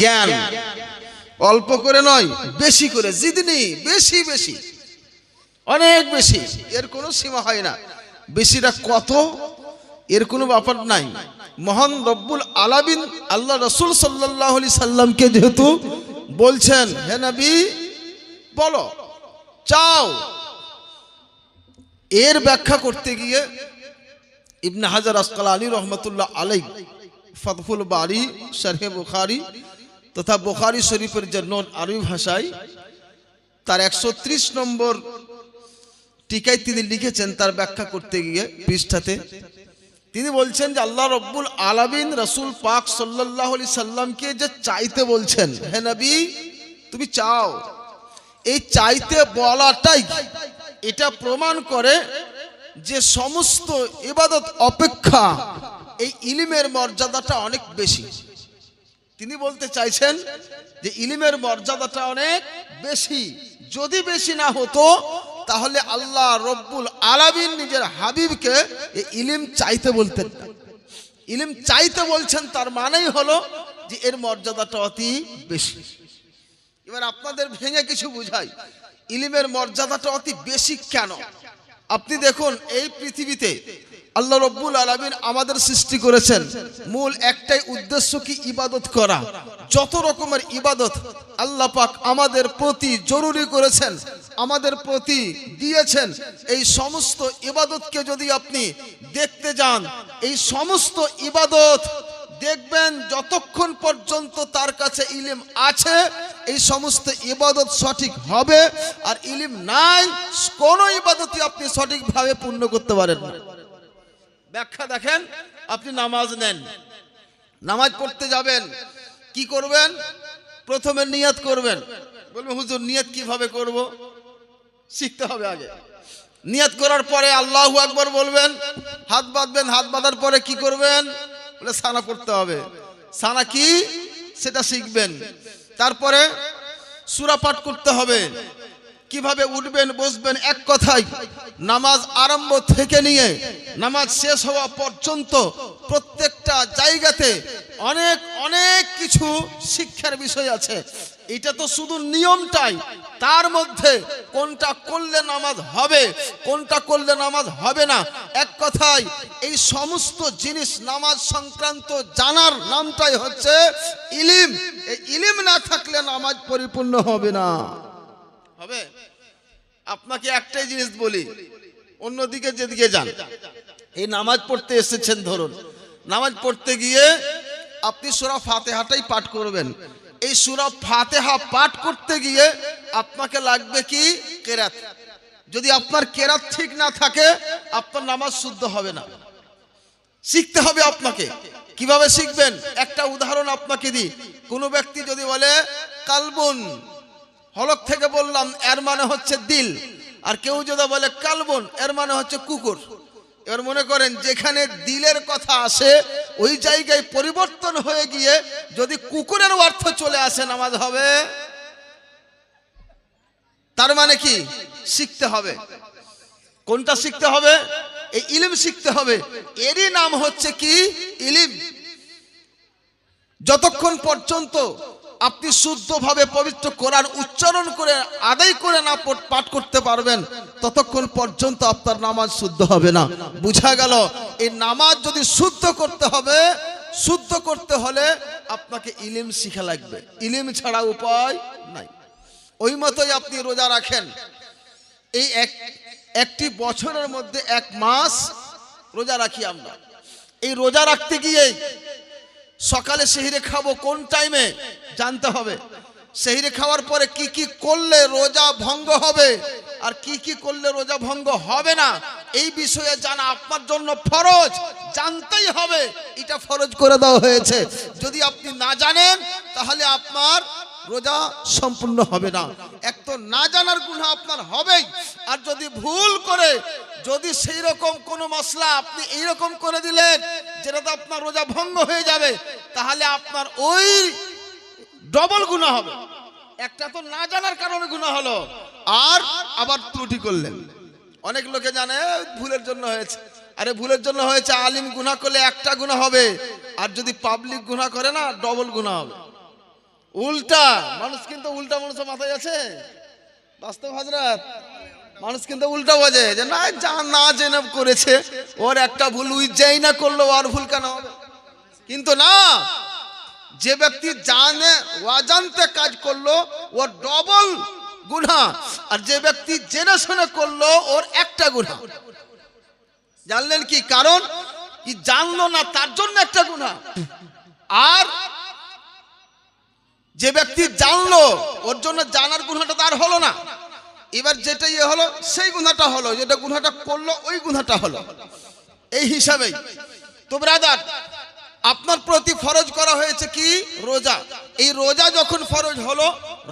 জ্ঞান, অল্প করে নয়, বেশি করে, জিদনি, বেশি বেশি, অনেক বেশি, এর কোনো সীমা হয় না। বেশিটা কত এর কোনো ব্যাপার নাই। মহান রব্বুল আলামিন আল্লাহ রাসূল সাল্লাল্লাহু আলাইহি সাল্লামকে যেহেতু বলছেন, হে নবী বলো, চাও, এর ব্যাখ্যা করতে গিয়ে ইবনে হাজার আসকালানী রহমতুল্লাহ আলাইহি ফাতহুল বারি শরহে বুখারী তথা বুখারী শরীফের যে নোট আরবি ভাষায় তার 130 নম্বর টিকায় তিনি লিখেছেন, তার ব্যাখ্যা করতে গিয়ে পৃষ্ঠাতে তিনি বলছেন যে আল্লাহ রব্বুল আলামিন রাসূল পাক সাল্লাল্লাহু আলাইহি সাল্লামকে যে চাইতে বলছেন, হে নবী তুমি চাও, এই চাইতে বলাটাই এটা প্রমাণ করে যে সমস্ত ইবাদত অপেক্ষা এই ইলমের মর্যাদাটা অনেক বেশি। তিনি বলতে চাইছেন যে ইলমের মর্যাদাটা অনেক বেশি। যদি বেশি না হতো তাহলে আল্লাহ রব্বুল আলামিন নিজের হাবিবকে এই ইলম চাইতে বলতেন না। ইলম চাইতে বলছেন, তার মানেই হলো যে এর মর্যাদাটা অতি বেশি। এবার আপনাদের ভেঙে কিছু বুঝাই, ইলমের মর্যাদাটা অতি বেশি কেন? আপনি দেখুন, এই পৃথিবীতে আল্লাহ রব্বুল আলামিন আমাদের সৃষ্টি করেছেন, মূল একটাই উদ্দেশ্য কি? ইবাদত করা। যত রকমের ইবাদত আল্লাহ পাক আমাদের প্রতি জরুরি করেছেন, আমাদের প্রতি দিয়েছেন, এই সমস্ত ইবাদতকে যদি আপনি দেখতে যান, এই সমস্ত ইবাদত দেখবেন যতক্ষণ পর্যন্ত তার কাছে ইলম আছে এই সমস্ত ইবাদত সঠিক হবে, আর ইলম নাই কোনো ইবাদতই আপনি সঠিকভাবে পূর্ণ করতে পারেন না। ব্যাখ্যা দেখেন, আপনি নামাজ নেন, নামাজ পড়তে যাবেন, কি করবেন? প্রথমে নিয়ত করবেন। বলবেন হুজুর নিয়ত কিভাবে করব? শিখতে হবে আগে। নিয়ত করার পরে আল্লাহু আকবার বলবেন, হাত বাঁধবেন, হাত বাঁধার পরে কি করবেন? বলে সানা পড়তে হবে। সানা কি সেটা শিখবেন। তারপরে সূরা পাঠ করতে হবে। কিভাবে উঠবেন বসবেন, এক কথায় নামাজ আরম্ভ থেকে নিয়ে নামাজ শেষ হওয়া পর্যন্ত প্রত্যেকটা জায়গাতে অনেক অনেক কিছু শিক্ষার বিষয় আছে। এটা তো শুধু নিয়মটাই, তার মধ্যে কোনটা করলে নামাজ হবে, কোনটা করলে নামাজ হবে না, এক কথায় এই সমস্ত জিনিস নামাজ সংক্রান্ত জানার নামটাই হচ্ছে ইলম। এই ইলম না থাকলে নামাজ পরিপূর্ণ হবে না। হবে? আপনাকে একটাই জিনিস বলি, অন্যদিকে যেদিকে যান, এই নামাজ পড়তে এসেছেন, ধরুন নামাজ পড়তে গিয়ে আপনি সূরা ফাতিহাটাই পাঠ করবেন। এই সূরা ফাতিহা পাঠ করতে গিয়ে আপনাকে লাগবে কি? কেরাত। যদি আপনার কেরাত ঠিক না থাকে আপনার নামাজ শুদ্ধ হবে না। শিখতে হবে আপনাকে। কিভাবে শিখবেন? একটা উদাহরণ আপনাকে দিই। কোনো ব্যক্তি যদি বলে কালবুন, হলক থেকে বললাম, এর মানে হচ্ছে দিল, আর কেউ যদি বলে কালবুন, এর মানে হচ্ছে কুকুর। এবার মনে করেন যেখানে দিলের কথা আসে ওই জায়গায় পরিবর্তন হয়ে গিয়ে যদি কুকুরের অর্থ চলে আসে, নামাজ হবে? তার মানে কি? শিখতে হবে। কোনটা শিখতে হবে? এই ইলম শিখতে হবে। এরই নাম হচ্ছে কি? ইলম। যতক্ষণ পর্যন্ত আপনি শুদ্ধভাবে পবিত্র কোরআন উচ্চারণ করে আদায় করে না পাঠ করতে পারবেন ততক্ষণ পর্যন্ত আপনার নামাজ শুদ্ধ হবে না। বুঝা গেল, এই নামাজ যদি শুদ্ধ করতে হবে, শুদ্ধ করতে হলে আপনাকে ইলম শিখা লাগবে। ইলম ছাড়া উপায় নাই। ওই মতোই আপনি রোজা রাখেন, এই একটি বছরের মধ্যে এক মাস রোজা রাখি আমরা। এই রোজা রাখতে গিয়ে সকালে সেহরি খাবো কোন টাইমে জানতে হবে। সেহরি খাওয়ার পরে কি কি করলে রোজা ভঙ্গ হবে আর কি কি করলে রোজা ভঙ্গ হবে না, এই বিষয়ে জানা আপনার জন্য ফরজ। জানতেই হবে, এটা ফরজ করে দেওয়া হয়েছে। যদি আপনি না জানেন তাহলে আপনার রোজা সম্পূর্ণ হবে না। এক তো না জানার গুনাহ আপনার হবেই, আর যদি ভুল করে যদি সেই রকম কোনো মশলা আপনি এইরকম করে দিলেন যেটাতে আপনার রোজা ভঙ্গ হয়ে যাবে, তাহলে আপনার ওই ডবল গুনাহ হবে। একটা তো না জানার কারণে গুনাহ হলো, আর আবার ত্রুটি করলেন। অনেক লোকে জানে ভুলের জন্য হয়েছে। আরে ভুলের জন্য হয়েছে, আলিম গুনাহ করলে একটা গুনাহ হবে, আর যদি পাবলিক গুনাহ করে না ডবল গুনাহ হবে। উল্টা মানুষ কিন্তু উল্টা মানুষের মাথায় আছে বাস্তব হযরত। মানুষ কিন্তু উল্টা বোঝে যে না যা না জেনে করেছে, ওর একটা ভুল উই যেই না করলো ওর ভুল কেন হবে। কিন্তু না, যে ব্যক্তি জানে অজান্তে কাজ করলো ওর ডবল গুনাহ, আর যে ব্যক্তি জেনে শুনে করলো ওর একটা গুনাহ। জানলেন কি কারণ? কি জানলো না তার জন্য একটা গুনাহ, আর যে ব্যক্তি জানলো ওর জন্য জানার গুনাহটা তার হলো না। এবার যেটা ইয়ে হলো সেই গুনাহটা হলো, যেটা গুনাহটা করলো ওই গুনাহটা হলো। এই হিসাবেই তো ব্রাদার, আপনার প্রতি ফরজ করা হয়েছে কি রোজা। এই রোজা যখন ফরজ হলো,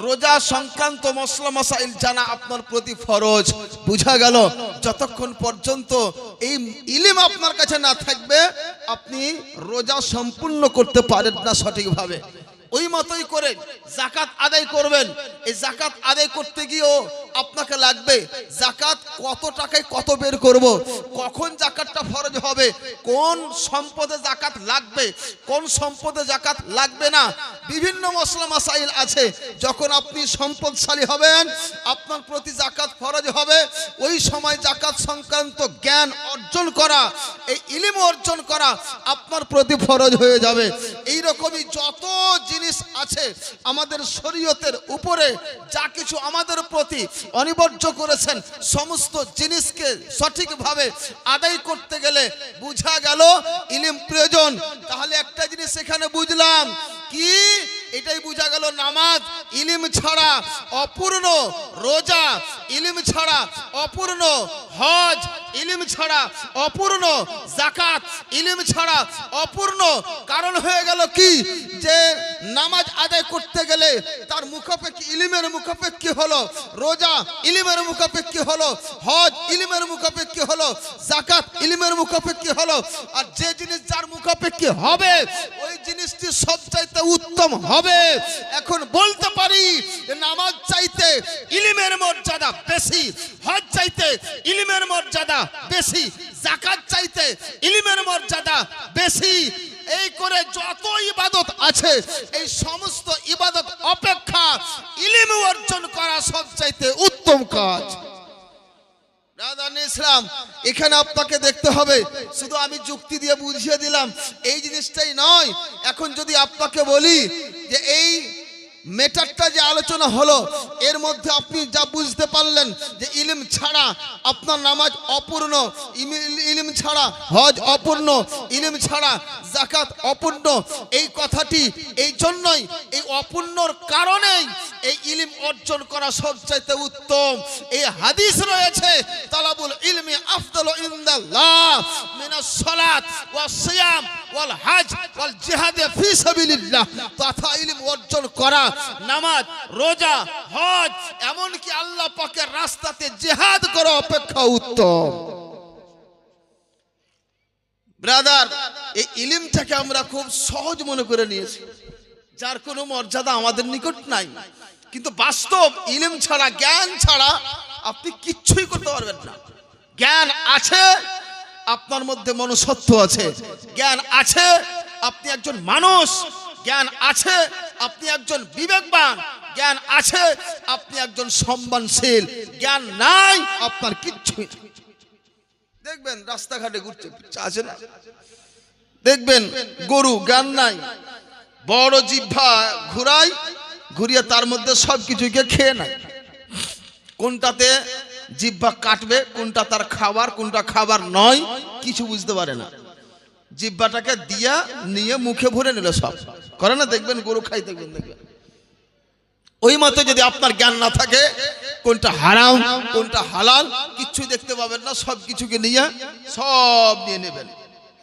রোজা সংক্রান্ত মসলা মাসাইল জানা আপনার প্রতি ফরজ। বুঝা গেল যতক্ষণ পর্যন্ত এই ইলম আপনার কাছে না থাকবে আপনি রোজা সম্পূর্ণ করতে পারেন না সঠিকভাবে। ওই মতোই করে যাকাত আদায় করবেন। এই যাকাত আদায় করতে গিয়েও আপনাকে লাগবে যাকাত কত টাকায় কত বের করব, কখন যাকাতটা ফরজ হবে, কোন সম্পদে যাকাত লাগবে, কোন সম্পদে যাকাত লাগবে না, বিভিন্ন মসলা মাসাইল আছে। যখন আপনি সম্পদশালী হবেন আপনার প্রতি যাকাত ফরজ হবে, ওই সময় যাকাত সংক্রান্ত জ্ঞান অর্জন করা, এই ইলম অর্জন করা আপনার প্রতি ফরজ হয়ে যাবে। এই রকমই যত জিনিস আছে আমাদের শরীয়তের উপরে, যা কিছু আমাদের প্রতি অনিবার্য করেছেন, সমস্ত জিনিসকে সঠিকভাবে আদায় করতে গেলে বুঝা গেল ইলম প্রয়োজন। তাহলে একটা জিনিস এখানে বুঝলাম কি, এটাই বুঝা গেল নামাজ ইলম ছাড়া অপূর্ণ, রোজা ইলম ছাড়া অপূর্ণ, হজ ইলম ছাড়া অপূর্ণ, যাকাত ইলম ছাড়া অপূর্ণ। কারণ হয়ে গেল কি যে নামাজ আদায় করতে গেলে তার মুখাপেক্ষী ইলমের মুখাপেক্ষী হলো, রোজা ইলমের মুখাপেক্ষী হলো, হজ ইলমের মুখাপেক্ষী হলো, যাকাত ইলমের মুখাপেক্ষী হলো। আর যে জিনিস যার মুখাপেক্ষী হবে ওই জিনিসটি সবচাইতে উত্তম হবে। এখন বলতে পারি যে নামাজ চাইতে ইলমের মর্যাদা বেশি, হজ চাইতে ইলমের মর্যাদা বেশি, যাকাত চাইতে ইলমের মর্যাদা বেশি। এই করে যত ইবাদত আছে এই সমস্ত ইবাদত অপেক্ষা ইলম অর্জন করা সবচাইতে উত্তম কাজ। ইসলাম এখানে আপনাকে দেখতে হবে, শুধু আমি যুক্তি দিয়ে বুঝিয়ে দিলাম এই জিনিসটাই নয়। এখন যদি আপনাকে বলি যে এই মেটারটা যে আলোচনা হলো এর মধ্যে আপনি যা বুঝতে পারলেন যে ইলম ছাড়া আপনার নামাজ অপূর্ণ, ইলম ছাড়া হজ অপূর্ণ, ইলম ছাড়া যাকাত অপূর্ণ, এই কথাটি এই জন্যই, এই অপূর্ণর কারণেই এই ইলম অর্জন করা সবচাইতে উত্তম। এই হাদিস রয়েছে তালাবুল ইলমি আফদালু ইনদাল্লাহ মিনাস সালাত ওয়াস সিয়াম ওয়াল হজ ওয়াল জিহাদ ফি সাবিলিল্লাহ। তথা ইলম অর্জন করা, নামাজ রোজা হজ এমন কি আল্লাহ পাকের রাস্তাতে জিহাদ করা অপেক্ষা উত্তম। ব্রাদার, এই ইলমটাকে আমরা খুব সহজ মনে করে নিয়েছি, যার কোনো মর্যাদা আমাদের নিকট নাই। কিন্তু বাস্তব ইলম ছাড়া, জ্ঞান ছাড়া আপনি কিচ্ছুই করতে পারবেন না। জ্ঞান আছে আপনার মধ্যে মনুষ্যত্ব আছে, জ্ঞান আছে আপনি একজন মানুষ, জ্ঞান আছে আপনি একজন বিবেকবান, জ্ঞান আছে আপনি একজন সম্মানশীল। জ্ঞান নাই আপনার কিচ্ছুই না। দেখবেন রাস্তাঘাটে ঘুরছে আছে না, দেখবেন গরু জ্ঞান নাই, বড় জিহ্বা ঘুরায়, ঘুরিয়ে তার মধ্যে সব কিছুকে খেয়ে নেয়। কোনটাতে জিহ্বা কাটবে, কোনটা তার খাবার, কোনটা খাবার নয় কিছু বুঝতে পারে না। জিহ্বাটাকে দিয়া নিয়ে মুখে ভরে নিল, সব করে না, দেখবেন গরু খাই, দেখবেন ওই মতো যদি আপনার জ্ঞান না থাকে কোনটা হারাম কোনটা হালাল কিচ্ছুই দেখতে পাবেন না, সব কিছুকে নিয়ে সব নিয়ে নেবেন।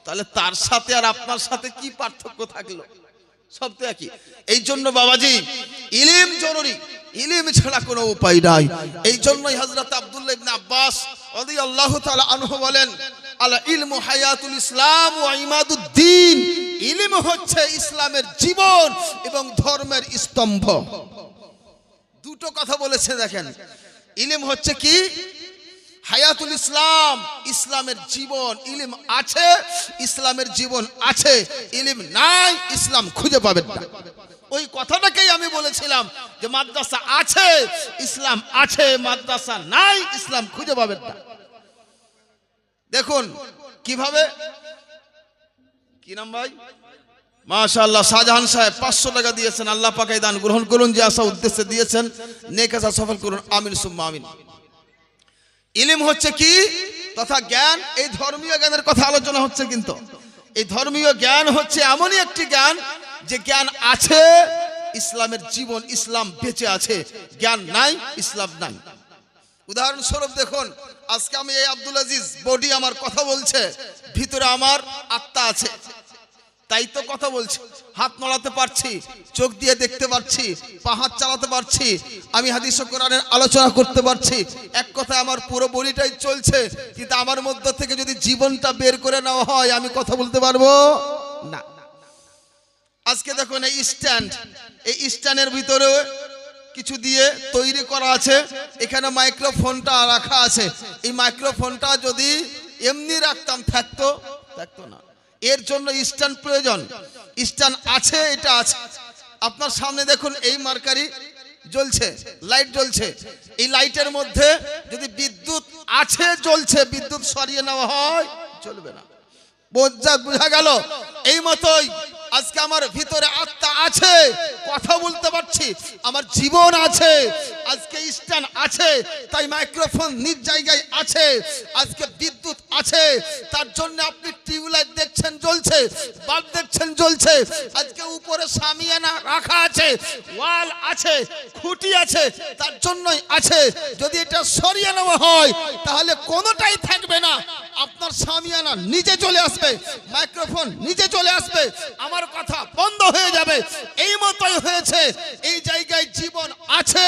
তাহলে তার সাথে আর আপনার সাথে কি পার্থক্য থাকলো? সব তো একই। এই জন্য বাবাজি ইলম জরুরি, ইলম ছাড়া কোনো উপায় নাই। এই জন্যই হযরত আব্দুল্লাহ ইবনে আব্বাস রাদিয়াল্লাহু তাআলা আনহু বলেন, আল ইলমু হায়াতুল ইসলাম ওয়া ইমাদুদ্দিন। ইলম হচ্ছে ইসলামের জীবন এবং ধর্মের স্তম্ভ। দুটো কথা বলেছে দেখেন, ইলম হচ্ছে কি হায়াতুল ইসলাম, ইসলামের জীবন। ইলম আছে ইসলামের জীবন আছে, ইলম নাই ইসলাম খুঁজে পাবেন না। ওই কথাটাকেই আমি বলেছিলাম যে মাদ্রাসা আছে ইসলাম আছে, মাদ্রাসা নাই ইসলাম খুঁজে পাবেন না। দেখুন কিভাবে, কি নাম ভাই? মাশাআল্লাহ, শাহজাহান সাহেব 500 টাকা দিয়েছেন। আল্লাহ পাক এই দান গ্রহণ করুন, যে আশা উদ্দেশ্যে দিয়েছেন নেক আশা সফল করুন, আমিন সুম্মা আমিন। ইলম হচ্ছে কি তথা জ্ঞান, এই ধর্মীয় জ্ঞানের কথা আলোচনা হচ্ছে, কিন্তু এই ধর্মীয় জ্ঞান হচ্ছে এমনই একটি জ্ঞান যে জ্ঞান আছে ইসলামের জীবন, ইসলাম বেঁচে আছে, জ্ঞান নাই ইসলাম নাই। উদাহরণস্বরূপ দেখুন, আজকে আমি এই আব্দুল আজিজ, বডি আমার কথা বলছে, ভিতরে আমার আত্মা আছে, তাই তো কথা বলছি, হাত নড়াতে পারছি, চোখ দিয়ে দেখতে পারছি, পা হাত চালাতে পারছি, আমি হাদিস ও কোরআনের আলোচনা করতে পারছি, এক কথায় আমার পুরো বডিটাই চলছে। কিন্তু আমার মধ্য থেকে যদি জীবনটা বের করে নেওয়া হয় আমি কথা বলতে পারবো না। আজকে দেখুন এই স্ট্যান্ড, এই স্ট্যান্ডের ভিতরে কিছু দিয়ে তৈরি করা আছে, এখানে মাইক্রোফোনটা রাখা আছে। এই মাইক্রোফোনটা যদি এমনি রাখতাম থাকতো না, এর জন্য স্ট্যান্ড প্রয়োজন। স্ট্যান্ড আছে, এটা আছে। আপনার সামনে দেখুন এই মার্কারি জ্বলছে, লাইট জ্বলছে, এই লাইটের মধ্যে যদি বিদ্যুৎ আছে জ্বলছে, বিদ্যুৎ সরিয়ে নেওয়া হয় চলবে না। বোঝা গেল? এই মতোই আজকে আমার ভিতরে আত্মা আছে, কথা বলতে পারছি, আমার জীবন আছে, আজকে স্ট্যান্ড আছে, তাই মাইক্রোফোন নিজ জায়গায় আছে, আজকে বিদ্যুৎ আছে, তার জন্য আপনি টিউবলাইট দেখছেন জ্বলছে, বাল্ব দেখছেন জ্বলছে, আজকে উপরে শামিয়ানা রাখা আছে, ওয়াল আছে, খুঁটি আছে, তার জন্যই আছে। যদি এটা সরিয়ে নেওয়া হয় তাহলে কোনোটাই থাকবে না। আপনার শামিয়ানা নিচে চলে আসবে, মাইক্রোফোন নিচে চলে আসবে, আমার কথা বন্ধ হয়ে যাবে। এই মতোই হয়েছে, এই জায়গায় জীবন আছে,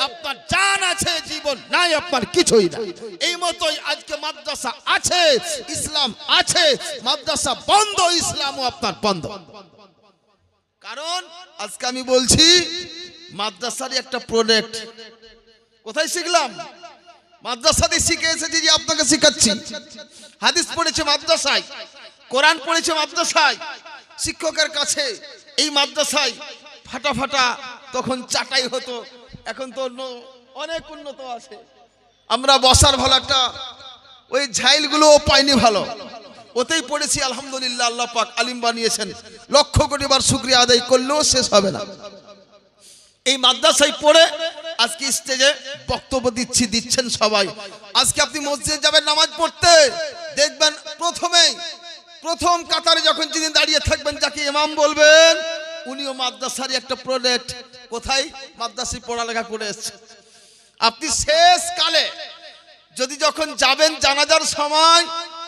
আপনার জান আছে, জীবন নাই, আপনার কিছুই না। এই মতোই আজকে মাদ্রাসা আছে, ইসলাম আছে, মাদ্রাসা বন্ধ, ইসলামও আপনার বন্ধ। কারণ আজকে আমি বলছি মাদ্রাসারই একটা প্রোডাক্ট। কোথায় শিখলাম? মাদ্রাসাতে শিখে এসেছি, যে আপনাকে শিখাচ্ছি। হাদিস পড়েছে মাদ্রাসায়, কোরআন পড়েছে মাদ্রাসায়, শিক্ষকের কাছে। এই মাদ্রাসায় ফাটা তখন চাটাই হতো, এখন তো অনেক উন্নত আছে। আমরা বসার ভালো একটা ওই ঝাইলগুলো পাইনি, ভালো ওতেই পড়েছি আলহামদুলিল্লাহ। আল্লাহ পাক আলিম বানিয়েছেন, লক্ষ কোটি বার শুকরিয়া আদায় করলেও শেষ হবে না। এই মাদ্রাসায় পড়ে আজকে স্টেজে বক্তব্য দিচ্ছেন সবাই। আজকে আপনি মসজিদে যাবেন নামাজ পড়তে, দেখবেন প্রথম কাতারে যখন যিনি দাঁড়িয়ে থাকবেন, যাকে ইমাম বলবেন, উনিও মাদ্রাসারই একটা প্রোডাক্ট। কোথায়? মাদ্রাসায় পড়ালেখা করে এসেছে। আপনি শেষ কালে যদি যখন যাবেন জানাজার সময়,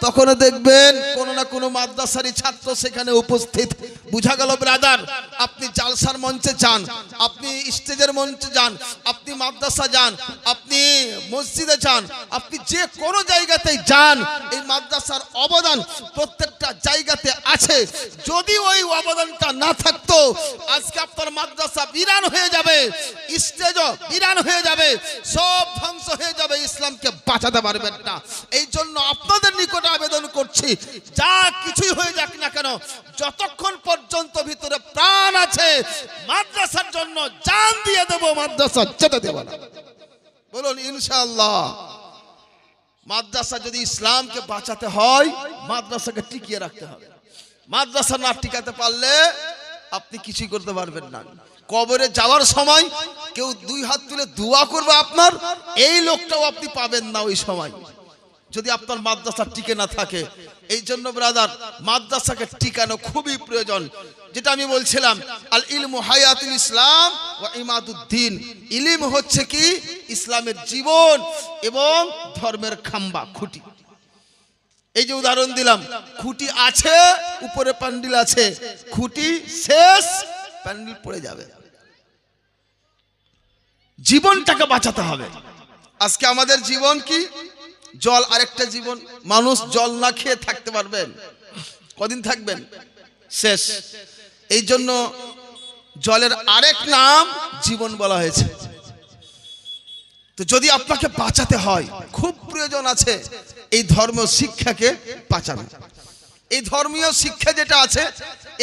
তখন দেখবেন কোনো না কোনো মাদ্রাসারই ছাত্র সেখানে উপস্থিত। বুঝা গেল ব্রাদার, আপনি জালসার মঞ্চে যান, আপনি স্টেজের মঞ্চে যান, আপনি মাদ্রাসা যান, আপনি মসজিদে যান, আপনি যে কোনো জায়গাতেই যান, এই মাদ্রাসার অবদান প্রত্যেকটা জায়গাতে আছে। যদি ওই অবদানটা না থাকতো আজকে আপনার মাদ্রাসা বিরান হয়ে যাবে, স্টেজও বিরান হয়ে যাবে, সব ধ্বংস হয়ে যাবে, ইসলামকে বাঁচাতে পারবেন না। এই জন্য আপনাদের নিকটে আবেদন করছি, যা কিছুই হয়ে যাক না কেন, যতক্ষণ পর্যন্ত ভিতরে প্রাণ আছে মাদ্রাসার জন্য জান দিয়ে দেব, মাদ্রাসা যেতে দেব না। বলুন ইনশাআল্লাহ। মাদ্রাসা যদি ইসলামকে বাঁচাতে হয়, মাদ্রাসাকে টিকিয়ে রাখতে হবে। মাদ্রাসা না টিকাতে পারলে আপনি কিছুই করতে পারবেন না। কবরে যাওয়ার সময় কেউ 2 হাত তুলে দোয়া করবে আপনার, এই লোকটাও আপনি পাবেন না ওই সময়, যদি আপনার মাদ্রাসা টিকে না থাকে। এই জন্য ব্রাদার, মাদ্রাসাকে টিকানো খুবই প্রয়োজন। যেটা আমি বলছিলাম, আল ইলমু হায়াতুল ইসলাম ওয়া ইমাদুদ্দিন। ইলম হচ্ছে কি? ইসলামের জীবন এবং ধর্মের খাম্বা, খুঁটি। এই যে উদাহরণ দিলাম, খুঁটি আছে, উপরে প্যান্ডেল আছে, খুঁটি শেষ, প্যান্ডেল পড়ে যাবে। জীবনটাকে বাঁচাতে হবে। আজকে আমাদের জীবন কি? জল আরেকটা জীবন। মানুষ জল না খেয়ে থাকতে পারবেন? কদিন থাকবেন? শেষ। এই জন্য জলের আরেক নাম জীবন বলা হয়েছে। তো যদি আপনাকে বাঁচাতে হয়, খুব প্রয়োজন আছে এই ধর্মীয় শিক্ষাকে বাঁচানো। এই ধর্মীয় শিক্ষা যেটা আছে,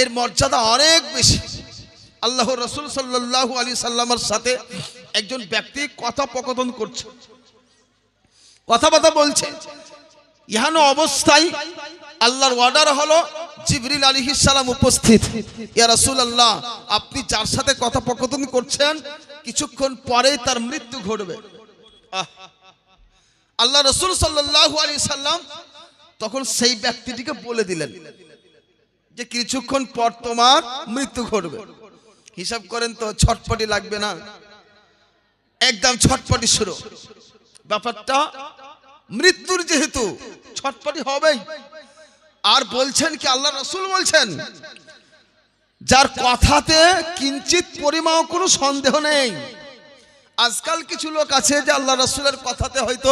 এর মর্যাদা অনেক বেশি। আল্লাহ রাসূল সাল্লাল্লাহু আলাইহি সাল্লামের সাথে একজন ব্যক্তি কথোপকথন করছে, কথাবার্তা বলছে। ইহান অবস্থায় আল্লাহর অর্ডার হলো জিবরিল আলাইহিস সালাম উপস্থিত। ইয়া রাসূলুল্লাহ, আপনি যার সাথে কথোপকথন করছেন কিছুক্ষণ পরেই তার মৃত্যু ঘটবে। আল্লাহ রাসূল সাল্লাল্লাহু আলাইহি সাল্লাম তখন সেই ব্যক্তিটিকে বলে দিলেন যে কিছুক্ষণ পর তোমার মৃত্যু ঘটবে। হিসাব করেন তো, ছটপটি লাগবে না? একদম ছটপটি শুরু। ব্যাপারটা মৃত্যুর, যেহেতু ছটপটি হবেই। আর বলছেন কি, আল্লাহ রাসূল বলছেন যার কথাতে কিঞ্চিত পরিমাণ কোনো সন্দেহ নেই। আজকাল কিছু লোক আছে যে আল্লাহ রাসূলের কথাতে হয়তো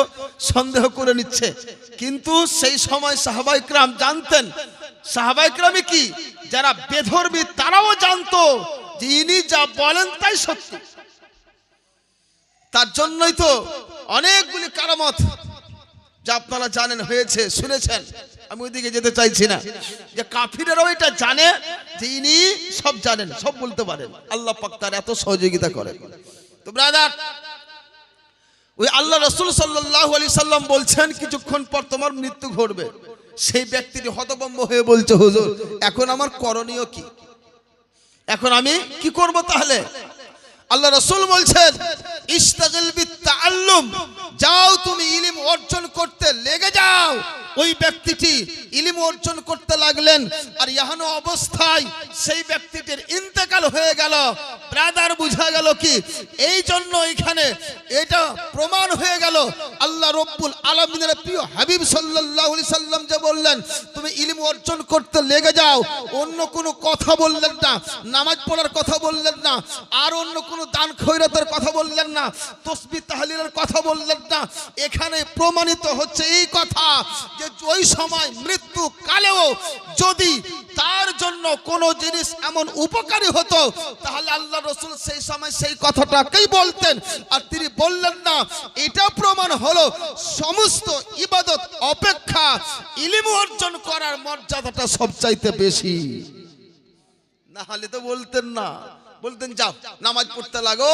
সন্দেহ করে নিচ্ছে, কিন্তু সেই সময় সাহাবায়ে কেরাম জানতেন। সাহাবায়ে কেরামই কি, যারা বেধর্মী তারাও জানতো যে ইনি যা বলেন তাই সত্যি। তার জন্যই তো অনেকগুলি কারামত যা আপনারা জানেন হয়েছে, শুনেছেন। আমি ওইদিকে যেতে চাইছি না। যে কাফিরেরাও এটা জানে যে ইনি সব জানেন, সব বলতে পারেন। আল্লাহ পাক তার এত সহযোগিতা করেন। তো ব্রাদার, ওই আল্লাহ রাসূল সাল্লাল্লাহু আলাইহি সাল্লাম বলছেন কিছুক্ষণ পর তোমার মৃত্যু ঘটবে। সেই ব্যক্তিটি হতভম্ব হয়ে বলছে, হুজুর এখন আমার করণীয় কি? এখন আমি কি করব তাহলে? আল্লাহ রাসূল বলছেন ইস্তাগিল বিত-তাআল্লুম, যাও তুমি ইলম অর্জন করতে লেগে যাও। ওই ব্যক্তিটি ইলম অর্জন করতে লাগলেন, আর ইহান অবস্থায় সেই ব্যক্তিটির ইন্তেকাল হয়ে গেল। ব্রাদার, বুঝা গেল কি? এই জন্য এখানে এটা প্রমাণ হয়ে গেল আল্লাহ রব্বুল আলামিনের প্রিয় হাবিব সাল্লাল্লাহু আলাইহি সাল্লাম যে বললেন তুমি ইলম অর্জন করতে লেগে যাও, অন্য কোনো কথা বললেন না, নামাজ পড়ার কথা বললেন না, আর অন্য কোনো দান খয়রাতের কথা বললেন না, তাসবিহ তাহলিলের কথা বললেন না। এখানে প্রমাণিত হচ্ছে এই কথা যে ওই সময় মৃত্যু কালেও যদি তার জন্য কোনো জিনিস এমন উপকারী হতো তাহলে আল্লাহ রাসূল সেই সময় সেই কথাটাকেই বলতেন। আর তিনি বললেন না। এটা প্রমাণ হলো সমস্ত ইবাদত অপেক্ষা ইলম অর্জন করার মর্যাদাটা সবচাইতে বেশি। না হলে তো বলতেন না, বলতেন যাও নামাজ পড়তে লাগো,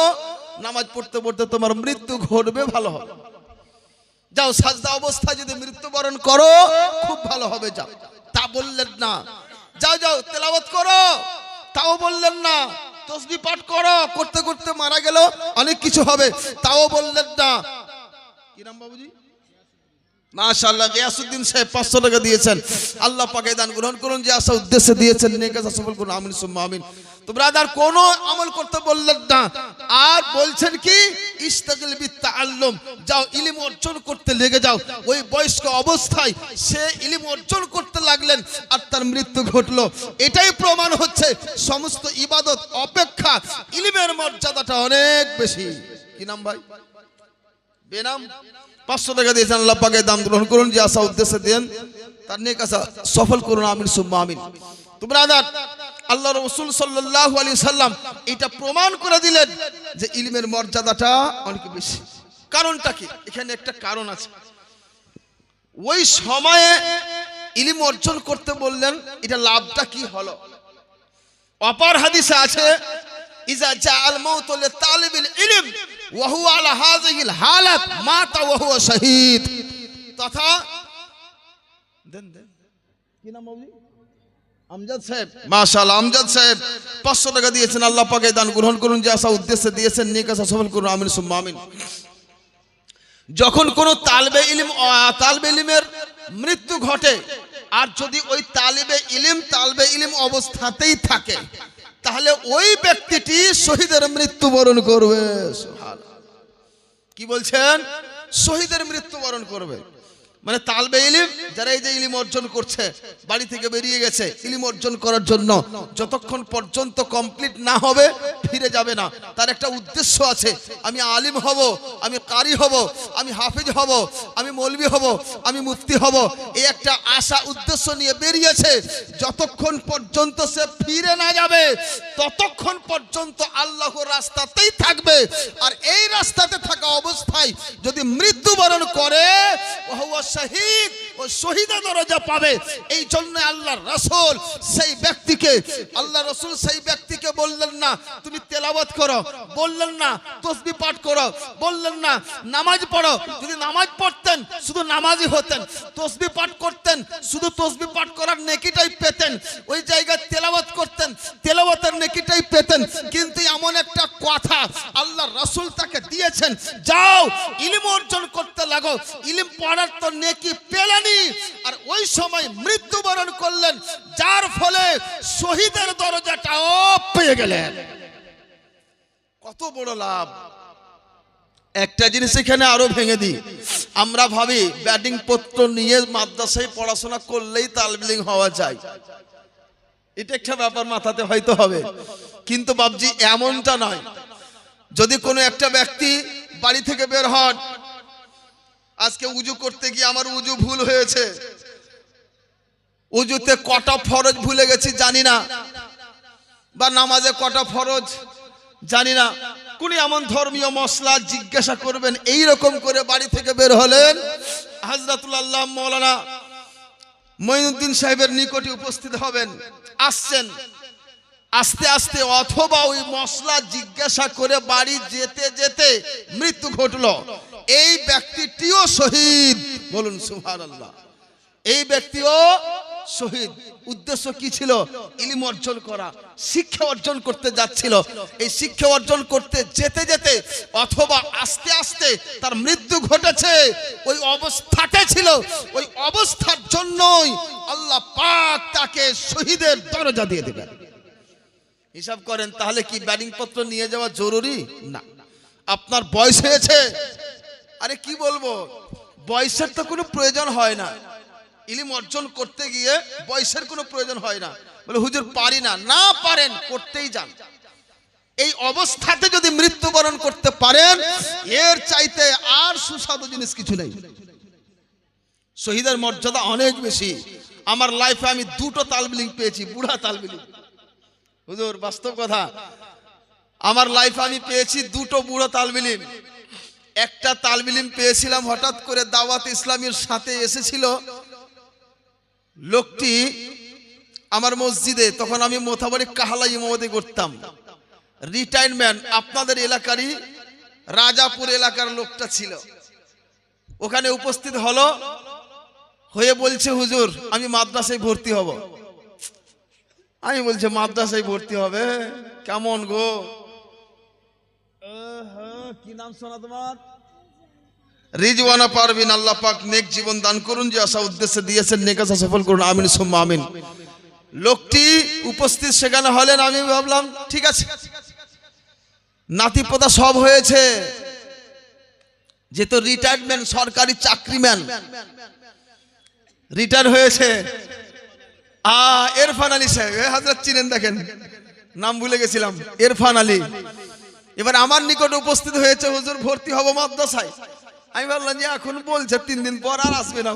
নামাজ পড়তে পড়তে তোমার মৃত্যু ঘটবে, ভালো হবে। যাও সাজদা অবস্থায় যদি মৃত্যুবরণ করো খুব ভালো হবে, যাও। তা বললেন না। যাও যাও তেলাওয়াত করো, তাও বললেন না। তাসবিহ পাঠ করো, করতে করতে মারা গেল অনেক কিছু হবে, তাও বললেন না। কি নাম বাবুজি? মাশাআল্লাহ, গিয়াসউদ্দিন সাহেব 500 টাকা দিয়েছেন। আল্লাহ পাক এই দান গ্রহণ করুন, যে আশা উদ্দেশ্যে দিয়েছেন নেক কাজ সফল করুন, আমিন সুম্মা আমিন। তো ব্রাদার, কোন আমল করতে বললেন না, আর বলছেন কি ইস্তাগিল বিত-তাআল্লুম, যাও ইলম অর্জন করতে লেগে যাও। ওই বয়স্ক অবস্থায় সে ইলম অর্জন করতে লাগলেন আর তার মৃত্যু ঘটলো। এটাই প্রমাণ হচ্ছে সমস্ত ইবাদত অপেক্ষা ইলমের মর্যাদাটা অনেক বেশি। কি নাম ভাই? বেনাম 500 টাকা দিয়েছেন। আল্লাহ পাকের দাম গ্রহণ করুন, যে আশা উদ্দেশ্যে দেন তার নেক আশা সফল করুন, আমিন সুম্মা আমিন। তো ব্রাদার, আল্লাহ রাসূল সাল্লাল্লাহু আলাইহি সাল্লাম এটা প্রমাণ করে দিলেন যে ইলমের মর্যাদাটা অনেক বেশি। কারণটা কি? এখানে একটা কারণ আছে। ওই সময়ে ইলম অর্জন করতে বললেন, এটা লাভটা কি হলো? অপর হাদিসে আছে ইজা জাআল মাউতু লিতালিবিল ইলম ওয়া হুয়া আলা হাযিহিল হালাত মাতা ওয়া হুয়া শাহীদ। তথা দেন কি নাম বলি? আমজাদ সাহেব। মাশাআল্লাহ, আমজাদ সাহেব 500 টাকা দিয়েছেন। আল্লাহ পাক এই দান গ্রহণ করুন, যে আশা উদ্দেশ্যে দিয়েছেন নেক আশা সফল করুন, আমিন সুম্মা আমিন। যখন কোন তালবে ইলমের মৃত্যু ঘটে, আর যদি ওই তালবে ইলম অবস্থাতেই থাকে, তাহলে ওই ব্যক্তিটি শহীদের মৃত্যুবরণ করবে। সুবহানাল্লাহ। কি বলছেন? শহীদের মৃত্যুবরণ করবে। মানে তালবে ইলম যারা এই যে ইলম অর্জন করছে, বাড়ি থেকে বেরিয়ে গেছে ইলম অর্জন করার জন্য, যতক্ষণ পর্যন্ত কমপ্লিট না হবে ফিরে যাবে না। তার একটা উদ্দেশ্য আছে, আমি আলিম হব, আমি কারি হব, আমি হাফিজ হব, আমি মৌলভী হব, আমি মুফতি হব, এই একটা আশা উদ্দেশ্য নিয়ে বেরিয়েছে। যতক্ষণ পর্যন্ত সে ফিরে না যাবে ততক্ষণ পর্যন্ত আল্লাহর রাস্তাতেই থাকবে। আর এই রাস্তাতে থাকা অবস্থায় যদি মৃত্যুবরণ করে ওয়া হুয়া শাহীদ, ও শহীদের দরজা পাবে। এই জন্য আল্লাহর রাসূল সেই ব্যক্তিকে বললেন না তুমি তেলাওয়াত করো, বললেন না তাসবিহ পাঠ করো, বললেন না নামাজ পড়ো। যদি নামাজ পড়তেন শুধু নামাজি হতেন, তাসবিহ পাঠ করতেন শুধু তাসবিহ পাঠ করার নেকিটাই পেতেন, ওই জায়গায় তেলাওয়াত করতেন তেলাওয়াতের নেকিটাই পেতেন। কিন্তু এমন একটা কথা আল্লাহর রাসূল তাকে দিয়েছেন, যাও ইলম অর্জন করতে লাগো। ইলম পড়ার তো নেকি পেলেনি, আর ওই সময় মৃত্যুবরণ করলেন, যার ফলে শহীদের দরজাটাও পেয়ে গেলেন। কত বড় লাভ! একটা জিনিস এখানে আরো ভেঙে দিই, আমরা ভাবি ব্যাটিং পত্র নিয়ে মাদ্রাসায় পড়াশোনা করলেই তালবিলিং হওয়া যায়, এটা একটা ব্যাপার মাথাতে হয়তো হবে, কিন্তু বাবজি এমনটা নয়। যদি কোনো একটা ব্যক্তি বাড়ি থেকে বের হন, আজকে উজু করতে গিয়ে আমার উজু ভুল হয়েছে, উজুতে কটা ফরজ ভুলে গেছি জানি না, বা নামাজে কটা ফরজ জানি না, কোন এমন ধর্মীয় মশলা জিজ্ঞাসা করবেন, এই রকম করে বাড়ি থেকে বের হলেন, হযরতুল আল্লাহ মাওলানা মঈনুদ্দিন সাহেবের নিকটে উপস্থিত হবেন, আসছেন আস্তে আস্তে, অথবা ওই মশলা জিজ্ঞাসা করে বাড়ি যেতে যেতে মৃত্যু ঘটলো, এই ব্যক্তিটিও শহীদ, বলুন সুবহানাল্লাহ। এই ব্যক্তিও শহীদ। উদ্দেশ্য কি ছিল? ইলম অর্জন করা, শিক্ষা অর্জন করতে যাচ্ছিল। এই শিক্ষা অর্জন করতে যেতে যেতে অথবা আস্তে আস্তে তার মৃত্যু ঘটেছে, ওই অবস্থাতে ছিল, ওই অবস্থার জন্যই আল্লাহ পাক তাকে শহীদের দরজা দিয়ে দেবেন। হিসাব করেন, তাহলে কি ব্যাটিং পত্র নিয়ে যাওয়া জরুরি? না। আপনার বয়স হয়েছে, আরে কি বলবো, বয়সের তো কোনো প্রয়োজন হয় না, ইলম অর্জন করতে গিয়ে বয়সের কোনো প্রয়োজন হয় না। বলে হুজুর পারি না, না পারেন, করতেই যান। এই অবস্থাতে যদি মৃত্যুবরণ করতে পারেন, এর চাইতে আর সুস্বাদু জিনিস কিছু নেই। শহীদের মর্যাদা অনেক বেশি। আমার লাইফে আমি দুটো তালবিলিং পেয়েছি, বুড়া তালবিলিং। হুজুর বাস্তব কথা, আমার লাইফে আমি পেয়েছি দুটো বুড়ো তালবিলিম। একটা তালবিলিম পেয়েছিলাম, হঠাৎ করে দাওয়াত ইসলামীর সাথে এসেছিল লোকটি আমার মসজিদে, তখন আমি মোথাবাড়ি কাহালা ইমামতি করতাম, রিটায়ারমেন্ট, আপনাদের এলাকারই রাজাপুর এলাকার লোকটা ছিল। ওখানে উপস্থিত হলো, হয়ে বলছে হুজুর আমি মাদ্রাসায় ভর্তি হব। আমি বলছি মাদ্রাসায় ভর্তি হবে, কেমন গো, কি নাম শোনা তোমার? রিজওয়ানা পারভিন। আল্লাহ পাক নেক জীবন দান করুন, যে আশা উদ্দেশ্যে দিয়েছেন নেক আশা সফল করুন, আমিন সুম্মা আমিন। লোকটি উপস্থিত সেখানে হলেন, আমি ভাবলাম ঠিক আছে, নাতিপোতা সব হয়েছে, যে তো রিটায়ারমেন্ট, সরকারি চাকরিম্যান, রিটায়ার হয়েছে। ইরফান আলী সাহেব, হযরত চিনেন, দেখেন নাম ভুলে গেছিলাম, ইরফান আলী। এবার আমার নিকটে উপস্থিত হয়েছে, হুজুর ভর্তি হব মাদ্রাসায়। আমি বললাম যে এখন বলছে 3 দিন পর আর আসবে না।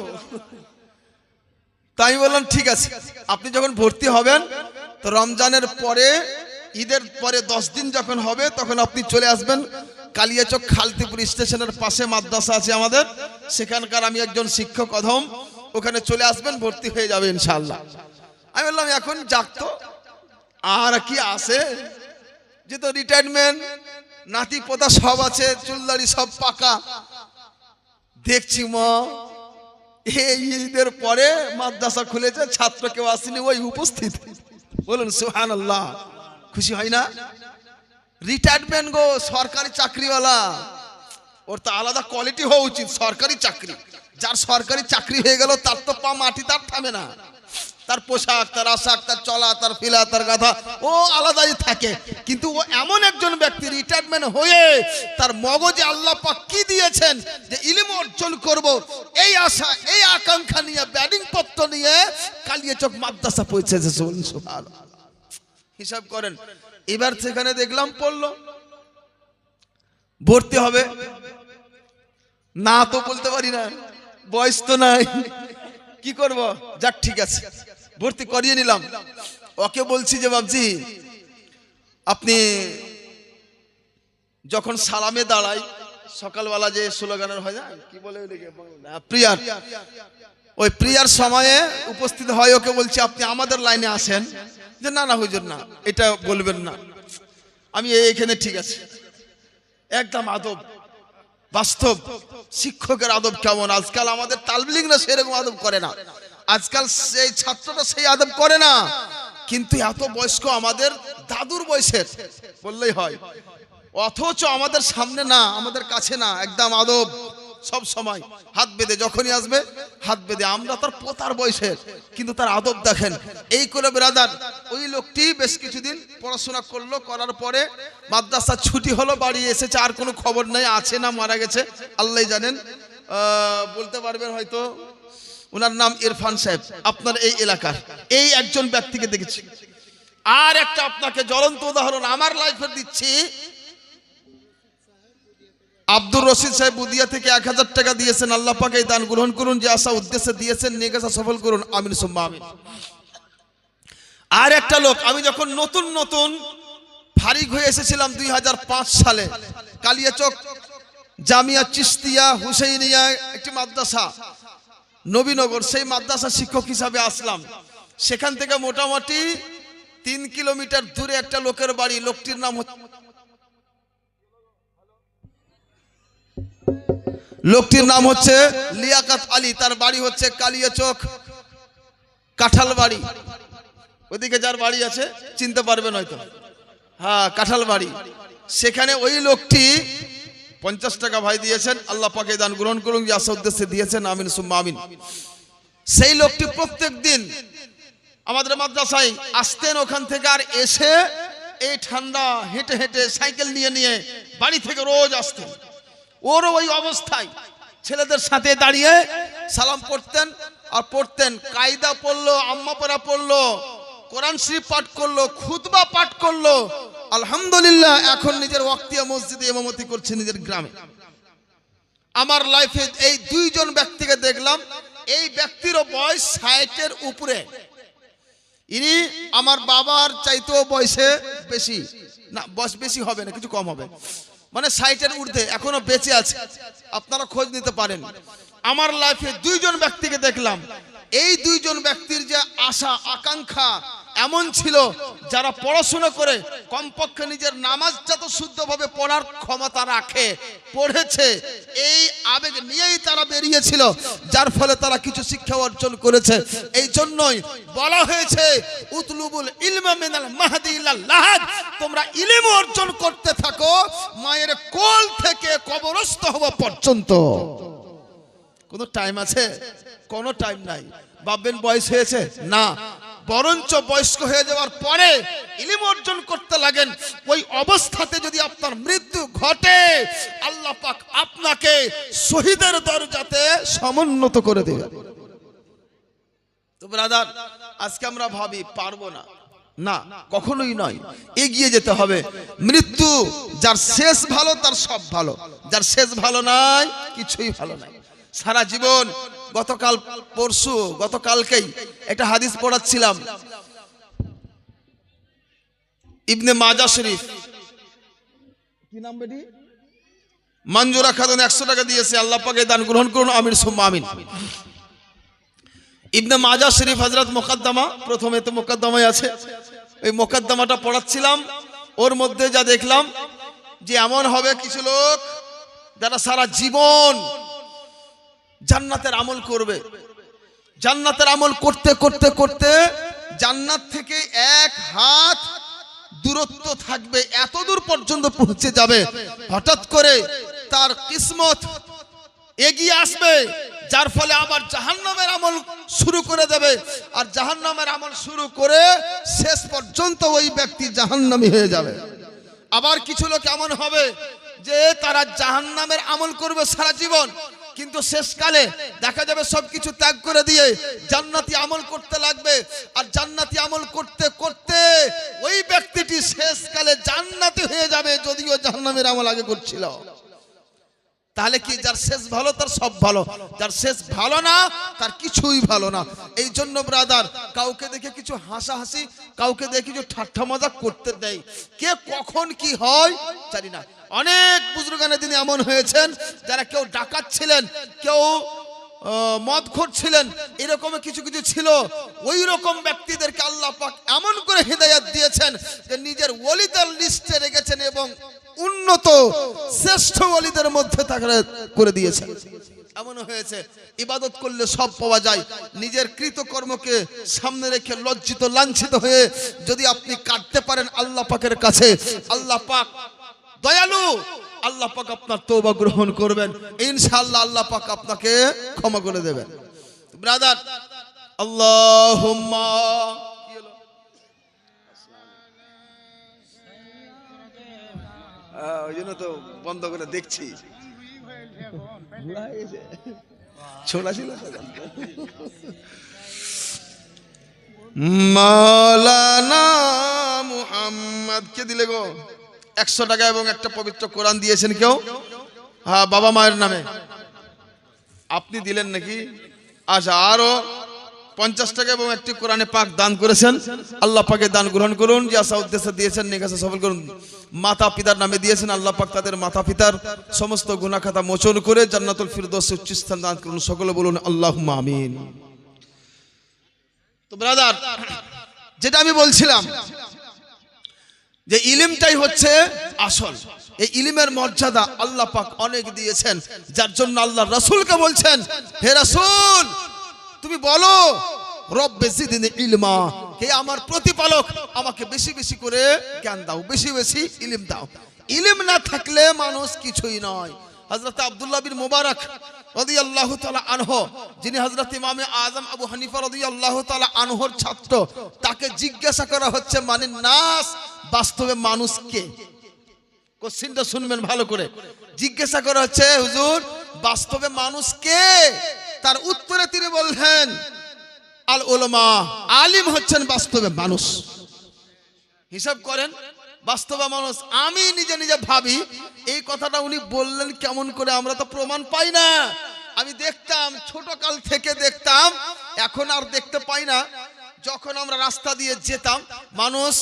তাই আমি বললাম ঠিক আছে, আপনি যখন ভর্তি হবেন তো রমজানের পরে, ঈদের পরে 10 দিন যখন হবে তখন আপনি চলে আসবেন। কালিয়াচক খালতিপুর স্টেশনের পাশে মাদ্রাসা আছে আমাদের, সেখানকার আমি একজন শিক্ষক অধম, ওখানে চলে আসবেন, ভর্তি হয়ে যাবে ইনশাআল্লাহ। আমি বললাম এখন যাক তো, আর কি আছে, যে তো রিটায়ারমেন্ট, নাতি পোতা সব আছে, চুলদাড়ি সব পাকা। দেখছি মা এই ঈদের পরে মাদ্রাসা খুলেছে, ছাত্র কেউ আসেনি, ওই উপস্থিত। বলুন সুবহানাল্লাহ, খুশি হয় না? রিটায়ারমেন্ট গো, সরকারি চাকরিওয়ালা, ওর তো আলাদা কোয়ালিটি হওয়া উচিত। সরকারি চাকরি, যার সরকারি চাকরি হয়ে গেল তার তো পা মাটি তার থামে না, তার পোশাক, তার আশাক, তার চলা, তার ফিলা, তার গাধা, ও আলাদাই থাকে। কিন্তু ও এমন একজন ব্যক্তি রিটায়ারমেন্ট হয়ে তার মগজে আল্লাহ পাক কি দিয়েছেন, যে ইলম অর্জন করব, এই আশা, এই আকাঙ্ক্ষা নিয়ে ব্যাটিং পত্র নিয়ে কালিয়াচক মাদ্রাসা পৌঁছেছে। সুবহানাল্লাহ, হিসাব করেন। এবার সেখানে দেখলাম পড়লো, ভর্তি হবে না, তো বলতে পারি না, বয়স তো নাই, কি করব, যাক ঠিক আছে, ভর্তি করিয়ে নিলাম। ওকে বলছি যে বাবজি আপনি যখন সালামে দাঁড়াই, সকালবেলা যে স্লোগানের হয় না, কি বলে প্রিয়ার, ওই প্রিয়ার সময়ে উপস্থিত হয়, ওকে বলছি আপনি আমাদের লাইনে আসেন, যে না না হুজুর না, এটা বলবেন না, আমি এইখানে ঠিক আছে। একদম আদব, বাস্তব শিক্ষকের আদব কেমন। আজকাল আমাদের তালবলিগরা সেরকম আদব করে না, আজকাল সেই ছাত্রটা সেই আদব করে না, কিন্তু এত বয়স্ক আমাদের দাদুর বয়সের বললেই হয়, অথচ আমাদের সামনে না, আমাদের কাছে না, একদম আদব সব সময়, হাত বেঁধে যখনই আসবে হাত বেঁধে। আমরা তার পোতার বয়সের, কিন্তু তার আদব দেখেন। এই করে ব্রাদার ওই লোকটি বেশ কিছুদিন পড়াশোনা করলো, করার পরে মাদ্রাসা ছুটি হলো, বাড়ি এসেছে, আর কোনো খবর নেই, আছে না মারা গেছে আল্লাহ জানেন। বলতে পারবেন হয়তো, ওনার নাম ইরফান সাহেব, আপনার এই এলাকার এই একজন ব্যক্তিকে দেখেছি। আর একটা আপনাকে জ্বলন্ত উদাহরণ আমার লাইফে দিচ্ছি। আব্দুর রশিদ সাহেব বুদিয়া থেকে 1000 টাকা দিয়েছেন, আল্লাহ পাক এই দান গ্রহণ করুন, যে আশা উদ্দেশ্যে দিয়েছেন নেক আশা সফল করুন, আমিন সুম্মা আমিন। আর একটা লোক, আমি যখন নতুন নতুন ফারিগ হয়ে এসেছিলাম 2005 সালে, কালিয়াচক জামিয়া চিস্তিয়া হুসাইনিয়া একটি মাদ্রাসা নবীনগর, সেই মাদ্রাসা শিক্ষক হিসাবে আসলাম। সেখান থেকে মোটামুটি 3 কিলোমিটার দূরে একটা লোকের বাড়ি, লোকটির নাম হচ্ছে লিয়াকাত আলী, তার বাড়ি হচ্ছে কালিয়াচক কাঁঠাল বাড়ি, ওইদিকে যার বাড়ি আছে চিনতে পারবেন হয়তো, হ্যাঁ কাঁঠাল বাড়ি। সেখানে ওই লোকটি 50 টাকা ভাই দিয়েছেন, আল্লাহ পাকে দান গ্রহণ করুন, যে আশা উদ্দেশ্যে দিয়েছেন, আমিন সুম্মা আমিন। সেই লোকটি প্রত্যেক দিন আমাদের মাদ্রাসায় আসতেন, ওখান থেকে আর এসে এই ঠান্ডা হেঁটে হেঁটে সাইকেল নিয়ে নিয়ে বাড়ি থেকে রোজ আসতেন। ওরও ওই অবস্থায় ছেলেদের সাথে দাঁড়িয়ে সালাম পড়তেন আর পড়তেন, কায়দা পড়লো, আম্মা পড়া পড়লো, কোরআন শরীফ পাঠ করলো, খুতবা পাঠ করলো, আলহামদুলিল্লাহ এখন নিজের ওয়াক্তিয়া মসজিদে ইমামতি করছে নিজের গ্রামে। আমার লাইফে এই 2 জন ব্যক্তিকে দেখলাম, এই ব্যক্তিরও বয়স 60-এর উপরে, ইনি আমার বাবার চাইতেও বয়সে বেশি, না বয়স বেশি হবে না, কিছু কম হবে, মানে 60-এর ঊর্ধ্বে, এখনো বেঁচে আছে, আপনারা খোঁজ নিতে পারেন। আমার লাইফে 2 জন ব্যক্তিকে দেখলাম, এই 2 জন ব্যক্তির যে আশা আকাঙ্ক্ষা এমন ছিল, যারা পড়াশোনা করে কমপক্ষে নিজের নামাজটা তো শুদ্ধভাবে পড়ার ক্ষমতা রাখে, পড়েছে, এই আবেগ নিয়েই তারা বেরিয়েছিল, যার ফলে তারা কিছু শিক্ষা অর্জন করেছে। এই জন্যই বলা হয়েছে উতলুবুল ইলমা মিনাল মাহদি ইলাল লাহাদ, তোমরা ইলম অর্জন করতে থাকো মায়ের কোল থেকে কবরস্থ হওয়া পর্যন্ত। কোনো টাইম আছে? কোনো টাইম নাই। ভাববেন বয়স হয়েছে, না, বরঞ্চ বয়স্ক হয়ে যাওয়ার পরে ইলম অর্জন করতে লাগেন। ওই অবস্থাতে যদি আপনার মৃত্যু ঘটে, আল্লাহ পাক আপনাকে শহীদের দরজাতে সমুন্নত করে দেবে। তো ব্রাদার, আজকে আমরা ভাবি পারবো না, না কখনোই নয়, এগিয়ে যেতে হবে। মৃত্যু যার শেষ ভালো তার সব ভালো, যার শেষ ভালো নাই কিছুই ভালো নাই। সারা জীবন, গতকালকেই একটা হাদিস পড়াচ্ছিলাম, ইবনে মাজাহ শরীফ, কি নাম বেটি, মঞ্জুরা খাতুন 100 টাকা দিয়েছে, আল্লাহ পাকে দান গ্রহণ করুন, আমিন সুম্মা আমিন। ইবনে মাজাহ শরীফ হযরত মুকদ্দমা, প্রথমে তো মুকদ্দমায় আছে, ওই মুকদ্দমাটা পড়াচ্ছিলাম, ওর মধ্যে যা দেখলাম যে এমন হবে কিছু লোক যারা সারা জীবন জান্নাতের আমল করবে, জান্নাতের আমল করতে করতে করতে জান্নাত থেকে 1 হাত দূরত্ব থাকবে, এত দূর পর্যন্ত পৌঁছে যাবে, হঠাৎ করে তার কিসমত এগিয়ে আসবে, যার ফলে আবার জাহান্নামের আমল শুরু করে দেবে, আর জাহান্নামের আমল শুরু করে শেষ পর্যন্ত ওই ব্যক্তি জাহান্নামী হয়ে যাবে। আবার কিছু লোক এমন হবে যে তারা জাহান্নামের আমল করবে সারা জীবন, কিন্তু শেষকালে দেখা যাবে সবকিছু ত্যাগ করে দিয়ে জান্নাতি আমল করতে লাগবে, আর জান্নাতি আমল করতে করতে ওই ব্যক্তিটি শেষকালে জান্নাতি হয়ে যাবে, যদিও জাহান্নামের আমল আগে করছিল। তাহলে কি যার শেষ ভালো তার সব ভালো, যার শেষ ভালো না তার কিছুই ভালো না। এই জন্য ব্রাদার, কাউকে দেখে কিছু হাসাহাসি, কাউকে দেখে কিছু ঠাট্টা মজা করতে দেয়, কে কখন কি হয় জানি না। অনেক বুজুর্গানের দিনে এমন হয়েছেন, যারা কেউ ডাকাত ছিলেন, কেউ মদখোর ছিলেন, এরকম কিছু কিছু ছিল, ওই রকম ব্যক্তিদেরকে আল্লাহ পাক এমন করে হিদায়াত দিয়েছেন যে নিজের ওলিদের লিস্টে রেখেছেন এবং উন্নত শ্রেষ্ঠ ওলিদের মধ্যে তাকে করে দিয়েছেন। এমন হয়েছে ইবাদত করলে সব পাওয়া যায়, নিজের কৃতকর্মকে সামনে রেখে লজ্জিত লাঞ্ছিত হয়ে যদি আপনি কাটতে পারেন আল্লাহ পাকের কাছে, আল্লাহ পাক দয়ালু, আল্লাহ পাক আপনার তওবা গ্রহণ করবেন ইনশাআল্লাহ, আল্লাহ পাক আপনাকে ক্ষমা করে দেবেন। ব্রাদার, আল্লাহুম্মা ওই জন্য তো বন্ধ করে দেখছি, ছোলা ছিল মাওলানা মুহাম্মদ কে দিলে গো? 100 টাকা এবং একটা পবিত্র কোরআন দিয়েছেন কেউ? হ্যাঁ, বাবা মায়ের নামে আপনি দিলেন নাকি? আচ্ছা, আরো 50 টাকা এবং একটি কোরআনে পাক দান করেছেন, আল্লাহ পাকে দান গ্রহণ করুন। যে আশা উদ্দেশ্যে দিয়েছেন নিকাশে সফল করুন। মাতা পিতার নামে দিয়েছেন, আল্লাহ পাক তাদের মাতা পিতার সমস্ত গুনাহ খাতা মোচন করে জান্নাতুল ফিরদৌসে উচ্চ স্থান দান করুন। সকলে বলুন আল্লাহুম্মা আমিন। তো ব্রাদার, যেটা আমি বলছিলাম যে ইলমটাই হচ্ছে আসল, এই ইলমের মর্যাদা আল্লাহ পাক অনেক দিয়েছেন, যার জন্য আল্লাহ রাসূলকে বলছেন, হে রাসূল তুমি বলো রব্বে জিদনি ইলমা, হে আমার প্রতিপালক আমাকে বেশি বেশি করে জ্ঞান দাও, বেশি বেশি ইলম দাও। ইলম না থাকলে মানুষ কিছুই নয়। হযরত আব্দুল্লাহ বিন মুবারক রাদিয়াল্লাহু তাআলা আনহু, যিনি হযরত ইমামে আযম আবু হানিফা রাদিয়াল্লাহু তাআলা আনহুর ছাত্র, তাকে জিজ্ঞাসা করা হচ্ছে মানে নাস, বাস্তবে মানুষ কে? কোশ্চেনটা শুনবেন ভালো করে। জিজ্ঞাসা করা হচ্ছে হুজুর বাস্তবে মানুষ কে? তার উত্তরে তিনি বললেন আল উলামা, আলিম হচ্ছেন বাস্তবে মানুষ। হিসাব করেন বাস্তবে মানুষ। আমি নিজে নিজে ভাবি এই কথাটা উনি বললেন কেমন করে, আমরা তো প্রমাণ পাই না। আমি দেখতাম ছোট কাল থেকে দেখতাম, এখন আর দেখতে পাই না। যখন আমরা রাস্তা দিয়ে যেতাম মানুষ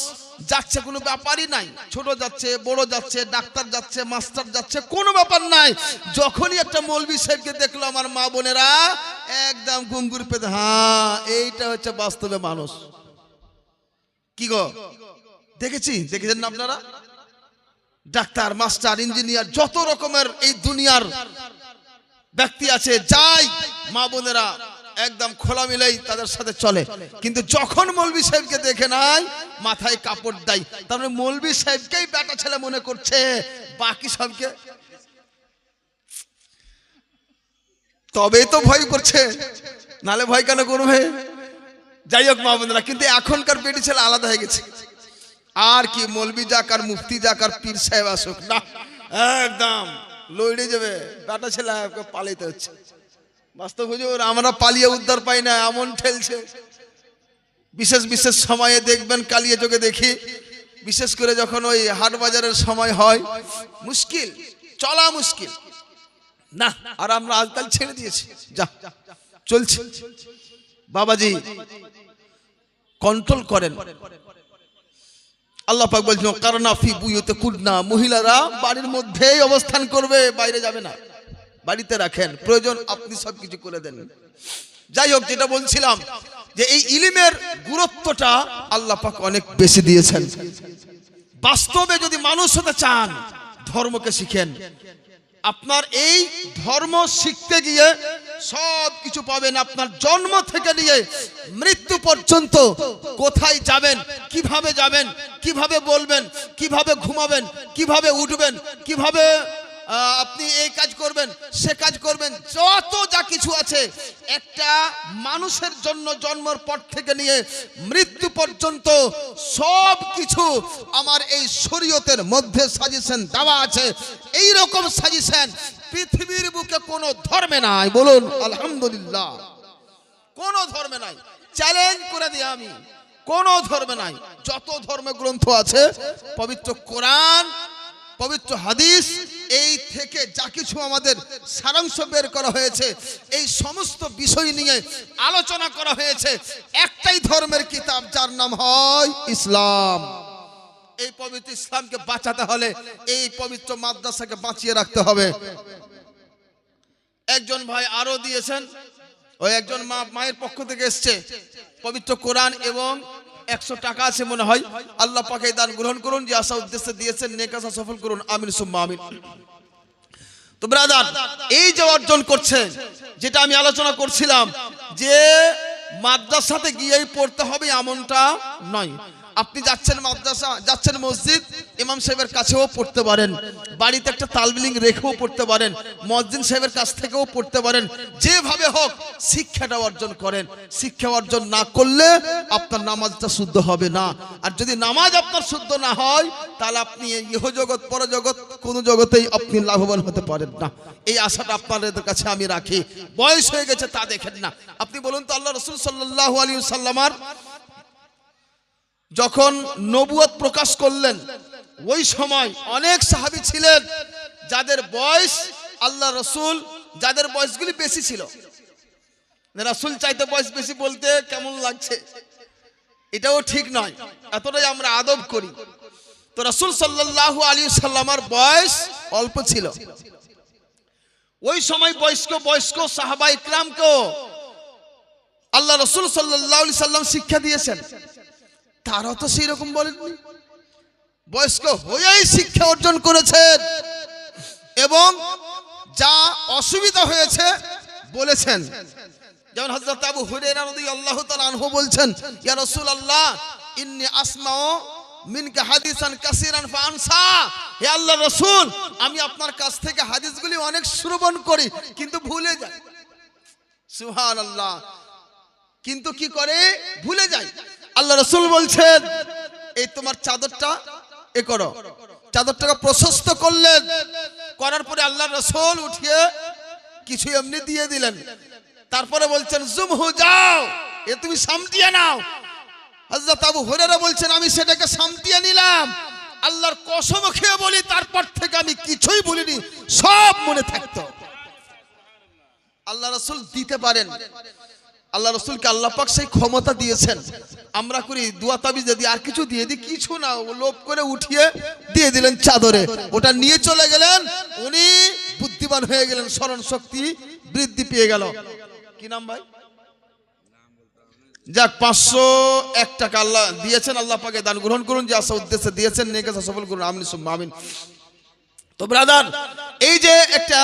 যাচ্ছে, কোনো ব্যাপারই নাই, ছোট যাচ্ছে, বড় যাচ্ছে, ডাক্তার যাচ্ছে, মাস্টার যাচ্ছে, কোনো ব্যাপার নাই। যখনই একটা মৌলভী সাহেবকে দেখলো আমার মা বোনেরা একদম গুঙ্গুর পেতে, হ্যাঁ এইটা হচ্ছে বাস্তবে মানুষ। কি গো দেখেছেন না আপনারা? ডাক্তার, মাস্টার, ইঞ্জিনিয়ার, যত রকমের এই দুনিয়ার ব্যক্তি আছে, যাই মা বোনেরা একদম খোলা মিলেই তাদের সাথে চলে। কিন্তু যখন মৌলভী সাহেবকে দেখে নাই মাথায় কাপড় দেয়, তার মানে মৌলভী সাহেবকেই বেটা ছেলে মনে করছে, বাকি সবকে তবেই তো ভয় করছে, নালে ভয় কেন করবে? যাই হোক মা বোনেরা, কিন্তু এখনকার বেটি ছেলে আলাদা হয়ে গেছে। আর কি মৌলভী যাক আর মুফতি যাক আর পীর সাহেব আসুক না, একদম লড়ে যাবে, বেটা ছেলে পালাইতে হচ্ছে। বাস্তব হুজুর আমরা পালিয়ে উদ্ধার পাই না, এমন ঠেলছে। বিশেষ বিশেষ সময়ে দেখবেন, কালিয়ে চোখে দেখি, বিশেষ করে যখন ওই হাট বাজারের সময় হয়, মুশকিল, চলা মুশকিল না। আর আমরা আজকাল ছেড়ে দিয়েছি, যা চলছে। বাবাজি কন্ট্রোল করেন। আল্লাহ পাক বলছেন কারনা ফি বুয়ুতে কুদনা, মহিলারা বাড়ির মধ্যেই অবস্থান করবে, বাইরে যাবে না, বাড়িতে রাখেন, প্রয়োজন আপনি সবকিছু করে দেন। যাই হোক, যেটা বলছিলাম যে এই ইলমের গুরুত্বটা আল্লাহ পাক অনেক বেশি দিয়েছেন। বাস্তবে যদি মানুষ হতে চান ধর্মকে শিখেন। আপনার এই ধর্ম শিখতে গিয়ে সব কিছু পাবেন। আপনার জন্ম থেকে নিয়ে মৃত্যু পর্যন্ত কোথায় যাবেন, কিভাবে যাবেন, কিভাবে বলবেন, কিভাবে ঘুমাবেন, কিভাবে উঠবেন, কিভাবে আপনি এই কাজ করবেন, সে কাজ করবেন, যত যা কিছু আছে একটা মানুষের জন্য জন্মের পর থেকে নিয়ে মৃত্যু পর্যন্ত সব কিছু আমার এই শরীয়তের মধ্যে সাজেশন দেওয়া আছে। এই রকম সাজেশন পৃথিবীর বুকে কোনো ধর্মে নাই। বলুন আলহামদুলিল্লাহ। কোনো ধর্মে নাই, চ্যালেঞ্জ করে দিই আমি, কোনো ধর্মে নাই। যত ধর্মগ্রন্থ আছে, পবিত্র কোরআন, পবিত্র হাদিস, এই থেকে যা কিছু আমাদের সারাংশ বের করা হয়েছে, এই সমস্ত বিষয় নিয়ে আলোচনা করা হয়েছে। একটাই ধর্মের কিতাব, যার নাম হয় ইসলাম। এই পবিত্র ইসলামকে বাঁচাতে হলে এই পবিত্র মাদ্রাসাকে বাঁচিয়ে রাখতে হবে। একজন ভাই আরো দিয়েছেন, ওই একজন মায়ের পক্ষ থেকে এসছে পবিত্র কোরআন এবং 100 টাকা আছে মনে হয়। আল্লাহ পাক এই দান গ্রহণ করুন, যে আশা উদ্দেশ্যে দিয়েছেন নেক আশা সফল করুন, আমিন সুম্মা আমিন। তো ব্রাদার, এই যে অর্জন করছেন, যেটা আমি আলোচনা করছিলাম যে মাদ্রাসাতে গিয়েই পড়তে হবে এমনটা নয়। আপনি যাচ্ছেন মাদ্রাসা, যাচ্ছেন মসজিদ, ইমাম সাহেবের কাছেও পড়তে পারেন, বাড়িতে একটা তালবিলিং রেখেও পড়তে পারেন, মুয়াজ্জিন সাহেবের কাছ থেকেও পড়তে পারেন, যেভাবে হোক শিক্ষাটা অর্জন করেন। শিক্ষা অর্জন না করলে আপনার নামাজটা শুদ্ধ হবে না। আর যদি নামাজ আপনার শুদ্ধ না হয়, তাহলে আপনি ইহজগৎ পরজগৎ কোনো জগতেই আপনি লাভবান হতে পারেন না। এই আশাটা আপনাদের কাছে আমি রাখি। বয়স হয়ে গেছে তা দেখেন না। আপনি বলুন তো, আল্লাহ রাসূল সাল্লাল্লাহু আলাইহি ওয়াসাল্লাম যখন নবুয়ত প্রকাশ করলেন, ওই সময় অনেক সাহাবী ছিলেন যাদের বয়স, আল্লাহ রসুল যাদের বয়সগুলি বেশি ছিল। রাসূল চাইতে বয়স বেশি বলতে কেমন লাগছে, এটাও ঠিক নয়, এতটাই আমরা আদব করি। তো রাসূল সাল্লাল্লাহু আলাইহি সাল্লামের বয়স অল্প ছিল। ওই সময় বয়স্ক সাহাবা ইকরামকেও আল্লাহ রসুল সাল্লাল্লাহু আলাইহি সাল্লাম শিক্ষা দিয়েছেন। তারা তো সেই রকম বলেননি, বয়স্ক হয়েই শিক্ষা অর্জন করেছেন এবং যা অসুবিধা হয়েছে বলেছেন। যেমন হযরত আবু হুরায়রা রাদিয়াল্লাহু তাআলা আনহু বলছেন, ইয়া রাসূলুল্লাহ ইন্নী আসমাউ মিনকা হাদিসান কাসীরান ফাআনসা। হে আল্লাহর রাসূল, আমি আপনার কাছ থেকে হাদিসগুলি অনেক শ্রবণ করি কিন্তু ভুলে যাই। সুবহানাল্লাহ, কিন্তু কি করে ভুলে যাই। আল্লাহ রাসূল বলছেন, এই তোমার চাদরটা এ করো। চাদরটাকে প্রশস্ত করলেন, করার পরে আল্লাহ রাসূল উঠিয়ে কিছু এমনি দিয়ে দিলেন। তারপরে বলছেন, জুমহু যাও, এ তুমি সামটিয়ে নাও। হযরত আবু হুরায়রা বলছেন, আমি সেটাকে সামটিয়ে নিলাম। আল্লাহর কসম খেয়ে বলি, তারপর থেকে আমি কিছুই বলিনি, সব মনে থাকতো। আল্লাহ রাসূল দিতে পারেন, আল্লাহ রসুলকে আল্লাহ পাক সেই ক্ষমতা দিয়েছেন। আমরা করি দোয়া তাবিজ দিয়ে আর কিছু দিয়ে দিই, কিছু না, লোভ করে উঠিয়ে দিয়ে দিলেন চাদরে, ওটা নিয়ে চলে গেলেন। উনি বুদ্ধিমান হয়ে গেলেন, স্মরণ শক্তি বৃদ্ধি পেয়ে গেল। কি নাম ভাই? যাক, 501 টাকা আল্লাহ দিয়েছেন। আল্লাহ পাকে দান গ্রহণ করুন, যে আশা উদ্দেশ্যে দিয়েছেন নেক আশা সফল করুন, আমিন সুম্মা আমিন। তো ব্রাদার, এই যে একটা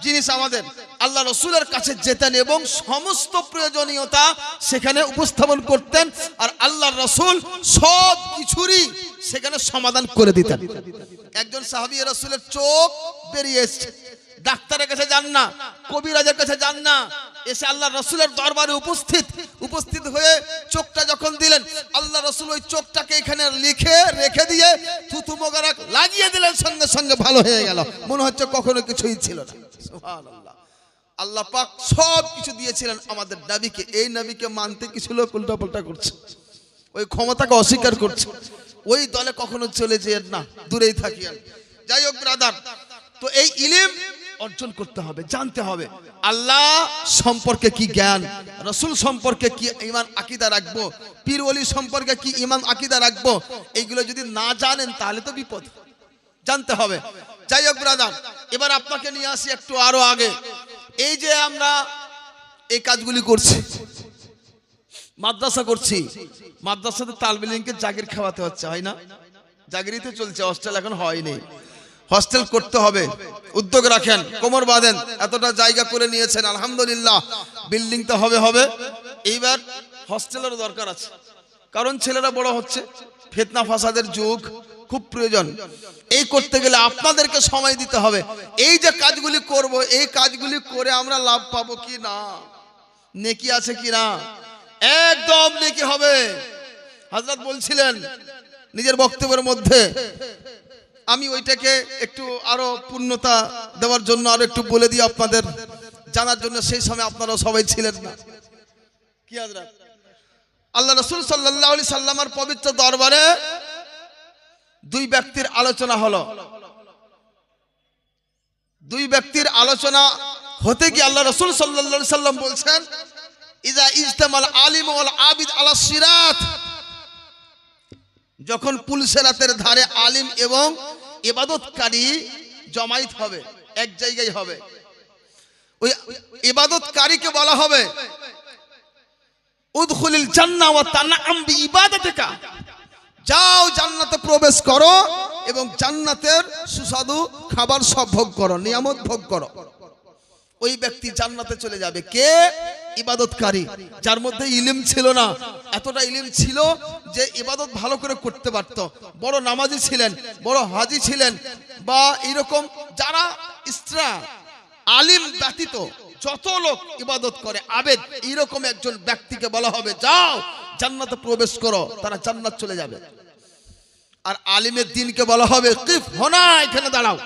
জিনিস আমাদের আল্লাহ রসুলের কাছে যেতেন এবং সমস্ত প্রয়োজনীয়তা সেখানে উপস্থাপন করতেন, আর আল্লাহ রসুল সব কিছুরই সেখানে সমাধান করে দিতেন। একজন সাহাবী রসুলের চোখ বেরিয়ে এসছে, ডাক্তারের কাছে যান না, কবিরাজের কাছে যান না, এসে আল্লাহ রসুলের দরবারে উপস্থিত হয়ে চোখটা যখন দিলেন, আল্লাহ রসুল ওই চোখটাকে এখানে লিখে রেখে দিয়ে থুতু মোবারক লাগিয়ে দিলেন, সঙ্গে সঙ্গে ভালো হয়ে গেল, মনে হচ্ছে কখনো কিছুই ছিল না। সুবহানাল্লাহ, আল্লাহ পাক সব কিছু দিয়েছিলেন আমাদের নবীকে। এই নবীকে মানতে কিছু লোক উল্টাপাল্টা করছে, ওই ক্ষমতাকে অস্বীকার করছে। ওই দলে কখনো চলে যেন না, দূরেই থাকিয়েন। যাই হোক ব্রাদার, তো এই ইলম অর্জন করতে হবে, জানতে হবে আল্লাহ সম্পর্কে কি জ্ঞান, রসুল সম্পর্কে কি ঈমান আকীদা রাখবো, পীর ওলি সম্পর্কে কি ঈমান আকীদা রাখবো। এইগুলো যদি না জানেন তাহলে তো বিপদ, জানতে হবে। যাই হোক ব্রাদার, এবার আপনাকে নিয়ে আসি একটু আরো আগে। এই যে আমরা এই কাজগুলি করছি, মাদ্রাসা করছি, মাদ্রাসাতে তালবিলিংকে জাগির খাওয়াতে হচ্ছে, হয় না? জাগিরই তো চলছে, হস্টেল এখন হয়নি। হস্টেল করতে হবে, উদ্যোগ রাখেন, কোমর বাঁধেন, এতটা জায়গা করে নিয়েছেন আলহামদুলিল্লাহ। বিল্ডিং তো হবে, এইবার হস্টেলের দরকার আছে, কারণ ছেলেরা বড় হচ্ছে, ফিতনা ফাসাদের যুগ, খুব প্রয়োজন। এই করতে গেলে আপনাদেরকে সময় দিতে হবে। এই যে কাজগুলি করব, এই কাজগুলি করে আমরা লাভ পাবো কি না, নেকি আছে কি না, একদম নেকি হবে। হযরত বলছিলেন নিজের বক্তব্যের মধ্যে, আমি ওইটাকে একটু আরো পূর্ণতা দেওয়ার জন্য আরো একটু বলে দিই আপনাদের জানার জন্য, সেই সময় আপনারা সবাই ছিলেন না। কি হযরত আল্লাহ রাসূল সাল্লাল্লাহু আলাইহি সাল্লামের পবিত্র দরবারে দুই ব্যক্তির আলোচনা হলো। দুই ব্যক্তির আলোচনা হতে গিয়ে আল্লাহ রাসূল সাল্লাল্লাহু আলাইহি সাল্লাম বলছেন, ইজা ইজতামাল আলিম ওয়াল আবিদ আলা সিরাত, যখন পুলসেরাতের ধারে আলিম এবং ইবাদতকারী জমায়েত হবে, এক জায়গায় হবে, ওই ইবাদতকারীকে বলা হবে উদখুলিল জান্নাহ ওয়া তানআম বিইবাদাতিকা, যাও জান্নাতে প্রবেশ করো এবং জান্নাতের সুস্বাদু খাবার সব ভোগ করো, নিয়ামত ভোগ করো। ওই ব্যক্তি জান্নাতে চলে যাবে। কে? ইবাদতকারী, যার মধ্যে ইলম ছিল না। এতটা ইলম ছিল যে ইবাদত ভালো করে করতে পারত, বড় নামাজি ছিলেন, বড় হাজি ছিলেন, বা এরকম যারা ইসরা আলিম ব্যতীত যত লোক ইবাদত করে আবেদ, এইরকম একজন ব্যক্তিকে বলা হবে যাও জান্নাতে প্রবেশ করো, তারা জান্নাত চলে যাবে। আর আলিমের দিনকে বলা হবে কিফ হোনা, এখানে দাঁড়াও।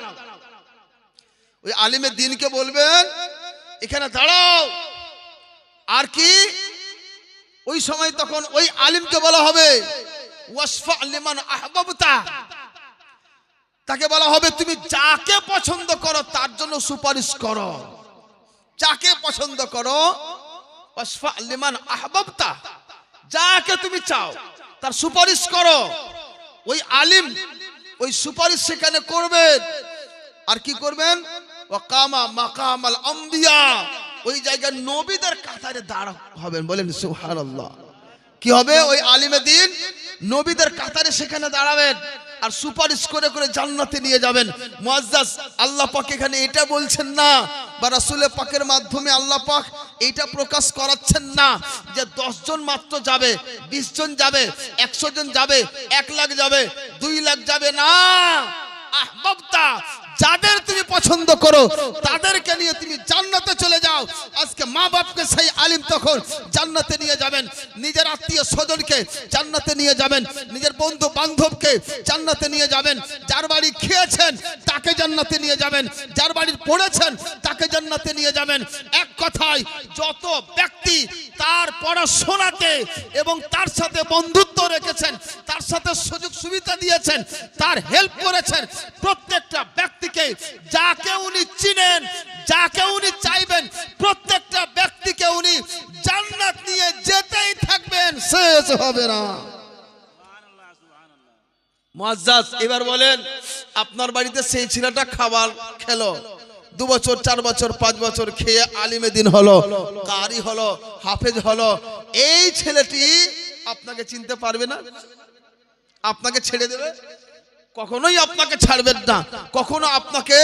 ওই আলিমের দিনকে বলবেন এখানে দাঁড়াও। আর কি ওই সময় তখন ওই আলিমকে বলা হবে ওয়াসফা লিমান আহবাবতা, তাকে বলা হবে তুমি যাকে পছন্দ করো তার জন্য সুপারিশ করো। যাকে পছন্দ করো, ওয়াসফা লিমান আহবাবতা, যাকে তুমি চাও তার সুপারিশ করো। ওই আলিম ওই সুপারিশ সেখানে করবেন। আর কি করবেন? ওয়াকামা মাকামাল আম্বিয়া, ওই জায়গায় নবীদের কাতারে দাঁড়া হবেন। বলেন সুবহানাল্লাহ। কি হবে? ওই আলিমের দিন নবীদের কাতারে সেখানে দাঁড়াবেন আর সুপারিশ করে করে জান্নাতে নিয়ে যাবেন। মুআজ্জাজ আল্লাহ পাক এখানে এটা বলছেন না, বা রাসূলের পাকের মাধ্যমে আল্লাহ পাক এটা প্রকাশ করাচ্ছেন না যে 10 জন মাত্র যাবে, 20 জন যাবে, 100 জন যাবে, 1 লাখ যাবে, 2 লাখ যাবে না। আহবাবতা, যাদের তুমি পছন্দ করো তাদেরকে নিয়ে তুমি জান্নাতে চলে যাও। আজকে মা বাপকে সেই আলিম তখন জান্নাতে নিয়ে যাবেন, নিজের আত্মীয় স্বজনকে জান্নাতে নিয়ে যাবেন, নিজের বন্ধু বান্ধবকে জান্নাতে নিয়ে যাবেন, যার বাড়ি খেয়েছেন তাকে জান্নাতে নিয়ে যাবেন, যার বাড়ির পড়েছেন তাকে জান্নাতে নিয়ে যাবেন। এক কথায় যত ব্যক্তি তার পড়াশোনাতে এবং তার সাথে বন্ধুত্ব রেখেছেন, তার সাথে সুযোগ সুবিধা দিয়েছেন, তার হেল্প করেছেন, প্রত্যেকটা ব্যক্তিকে যাকে উনি চিনেন, যাকে উনি চাইবেন, প্রত্যেকটা ব্যক্তিকে উনি জান্নাত নিয়ে যেতেই থাকবেন, শেষ হবে না। মুআজ্জাজ এবার বলেন, আপনার বাড়িতে সেই ছেলেটা খাবার খেলো, 2 বছর 4 বছর 5 বছর খেয়ে আলিমে দিন হলো, কারি হলো, হাফেজ হলো, এই ছেলেটি আপনাকে চিনতে পারবে না? আপনাকে ছেড়ে দেবে? কখনোই আপনাকে ছাড়বেন না, কখনো আপনাকে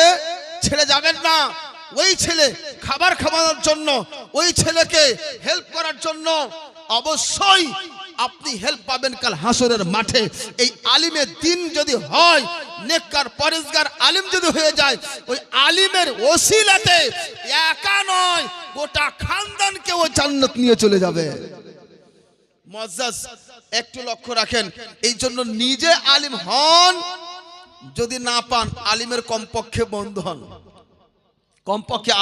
ছেড়ে যাবেন না। ওই ছেলে খাবার খাওয়ানোর জন্য, ওই ছেলেকে হেল্প করার জন্য অবশ্যই আপনি হেল্প পাবেন কাল হাসরের মাঠে। এই আলিমের দিন যদি হয়, নেককার পরেজগার আলিম যদি হয়ে যায়, ওই আলিমের ওসিলাতে একা নয় গোটা খানদানকে ও জান্নাত নিয়ে চলে যাবে। মুআজ্জাজ একটু লক্ষ্য রাখেন, এই জন্য নিজে আলিম হন, যদি না পান আলিমের কমপক্ষে বন্ধু হন, কমপক্ষে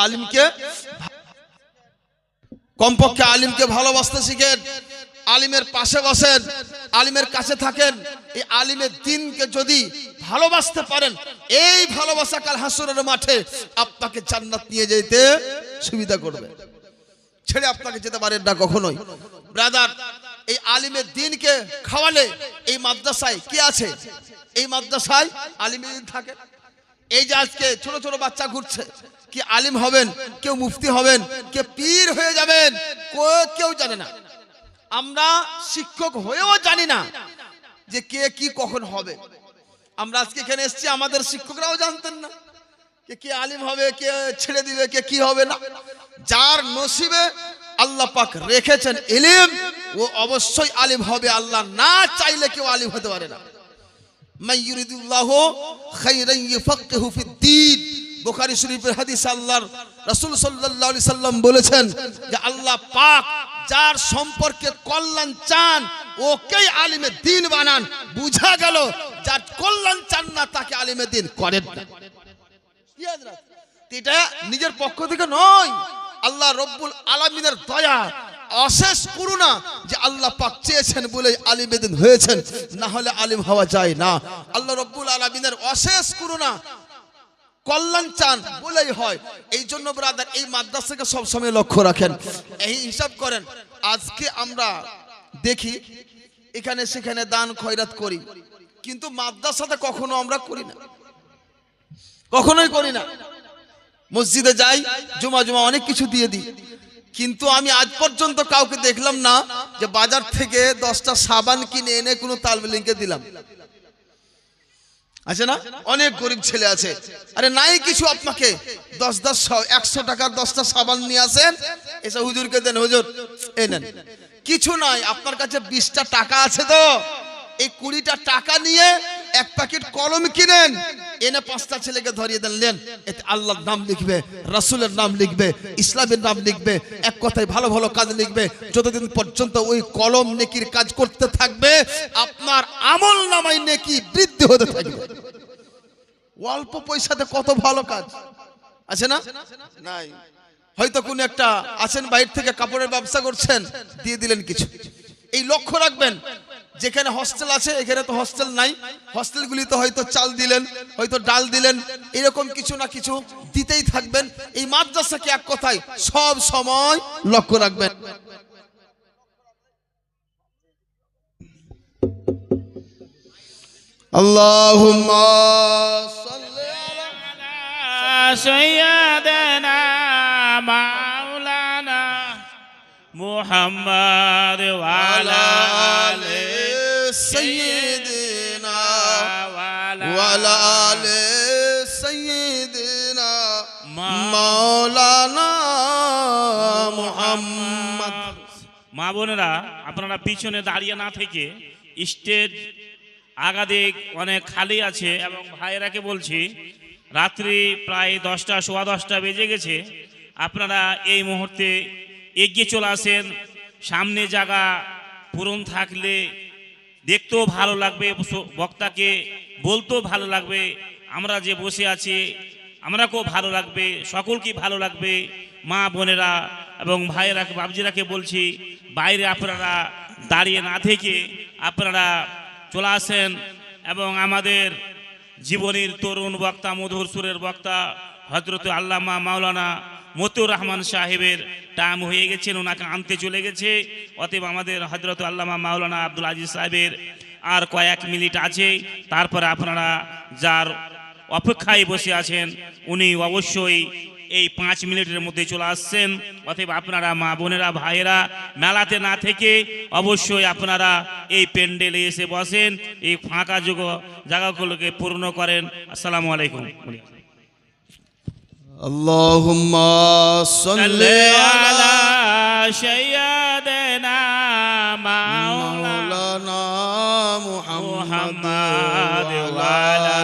আলিমকে ভালোবাসতে শিখেন, আলিমের পাশে বসেন, আলিমের কাছে থাকেন। এই আলিমের দিনকে যদি ভালোবাসতে পারেন, এই ভালোবাসা কাল হাসরের মাঠে আপনাকে জান্নাত নিয়ে যেতে সুবিধা করবে, ছেড়ে আপনাকে যেতে পারেন না কখনোই। ব্রাদার, এই আলিমের দিনকে খাওয়ালে এই মাদ্রাসায় কি আছে? এই মাদ্রাসায় আলিমের দিন থাকে। এই যে আজকে ছোট ছোট বাচ্চা ঘুরছে, কি আলিম হবেন, কেউ মুফতি হবেন, কেউ পীর হয়ে যাবেন, কেউ জানে না। আমরা শিক্ষক হয়েও জানি না যে কে কি কখন হবে। আমরা আজকে এখানে এসেছি, আমাদের শিক্ষকরাও জানতেন না কে আলিম হবে, কে ছেড়ে দিবে, কে কি হবে না। যার নসিবে আল্লাহ পাক রেখেছেন ইলম, ও অবশ্যই আলিম হবে। আল্লাহ না চাইলে কেউ আলিম হতে পারে না। মান ইউরিদুল্লাহু খাইরান ইয়াফাক্কিহু ফিদ্দীন, বুখারী শরীফের হাদিস, আল্লাহর রাসূল সাল্লাল্লাহু আলাইহি সাল্লাম বলেছেন যে আল্লাহ পাক যার সম্পর্কে কল্যাণ চান ওকেই আলিমে দিন বানান। বুঝা গেল যার কল্যাণ চান না তাকে আলিমে দিন করেন না। এটা নিজের পক্ষ থেকে নয়, আল্লাহ রব্বুল আলামিনের দয়া, অশেষ করুণা যে আল্লাহ পাক চেয়েছেন বলে আলিমে দিন হয়েছেন, না হলে আলিম হওয়া যায় না। আল্লাহ রব্বুল আলামিনের অশেষ করুণা, কল্যাণ চান বলেই হয়। এই জন্য ব্রাদার, এই মাদ্রাসাকে সবসময় লক্ষ্য রাখেন, এই হিসাব করেন। আজকে আমরা দেখি এখানে সেখানে দান খয়রাত করি, কিন্তু মাদ্রাসাতে কখনো আমরা করি না, কখনোই করি না। মসজিদে যাই, জুমা জুমা অনেক কিছু দিয়ে দিই, কিন্তু আমি আজ পর্যন্ত কাউকে দেখলাম না যে বাজার থেকে 10টা সাবান কিনে এনে কোনো তালবে লিঙ্কে দিলাম। আছে না, অনেক গরিব ছেলে আছে, আরে নাই কিছু, আপনাকে 100 টাকার 10টা সাবান নিয়ে আসেন, এসে হুজুরকে দেন, হুজুর এই নেন। কিছু নাই, আপনার কাছে 20টা টাকা আছে তো এই 20টা টাকা নিয়ে এক প্যাকেট কলম কিনেন, এনে 5টা ছেলেকে ধরিয়ে দেন, নেন, এতে আল্লাহর নাম লিখবে, রাসূলের নাম লিখবে, ইসলামের নাম লিখবে, এক কথায় ভালো ভালো কাজ লিখবে। যতদিন পর্যন্ত ওই কলম নেকির কাজ করতে থাকবে, আপনার আমল নামায় নেকি বৃদ্ধি হতে থাকবে। অল্প পয়সাতে কত ভালো কাজ আছে না? নাই। হয়তো কোন একটা আছেন বাইরে থেকে কাপড়ের ব্যবসা করছেন, দিয়ে দিলেন কিছু। এই লক্ষ্য রাখবেন, যেখানে হস্টেল আছে এখানে তো হস্টেল নাই, হস্টেলগুলিতে হয়তো চাল দিলেন, হয়তো ডাল দিলেন, এরকম কিছু না কিছু দিতেই থাকবেন। এই মাদ্রাসাকে এক কথায় সব সময় লক্ষ্য রাখবেন। আল্লাহুম্মা সাল্লি আলা সাইয়্যিদানা মাওলানা মুহাম্মদ ওয়া আলা আলি সাইয়্যিদিনা ওয়া আলা আলি সাইয়্যিদিনা মাওলানা মুহাম্মদ। মা বোনেরা, আপনারা পিছনে দাঁড়িয়ে না থেকে স্টেজ আগাদিক অনেক খালি আছে, এবং ভাইয়েরাকে বলছি রাত্রি প্রায় 10টা সোয়া 10টা বেজে গেছে, আপনারা এই মুহূর্তে এগিয়ে চলে আসেন। সামনে জায়গা পূরণ থাকলে দেখতেও ভালো লাগবে, বক্তাকে বলতেও ভালো লাগবে, আমরা যে বসে আছি আমরাকেও ভালো লাগবে, সকলকেই ভালো লাগবে। মা বোনেরা এবং ভাইয়েরাকে বাবজিরাকে বলছি বাইরে আপনারা দাঁড়িয়ে না থেকে আপনারা চলে আসেন, এবং আমাদের জীবনের তরুণ বক্তা, মধুর সুরের বক্তা হযরত আল্লামা মাওলানা মতিউর রহমান সাহেবের টাইম হয়ে গেছেন, ওনাকে আনতে চলে গেছে। অতএব আমাদের হযরত আল্লামা মাওলানা আব্দুল আজিজ সাহেবের আর কয়েক মিনিট আছে, তারপরে আপনারা যার অপেক্ষায় বসে আছেন উনি অবশ্যই এই 5 মিনিটের মধ্যে চলে আসছেন। অতএব আপনারা মা বোনেরা ভাইয়েরা মেলাতে না থেকে অবশ্যই আপনারা এই প্যান্ডেলে এসে বসেন, এই ফাঁকা জায়গাগুলোকে পূর্ণ করেন। আসসালামু আলাইকুম। আল্লাহুম্মা সাল্লি আলা সাইয়্যিদিনা মাওলানা মুহাম্মদ ওয়া আলা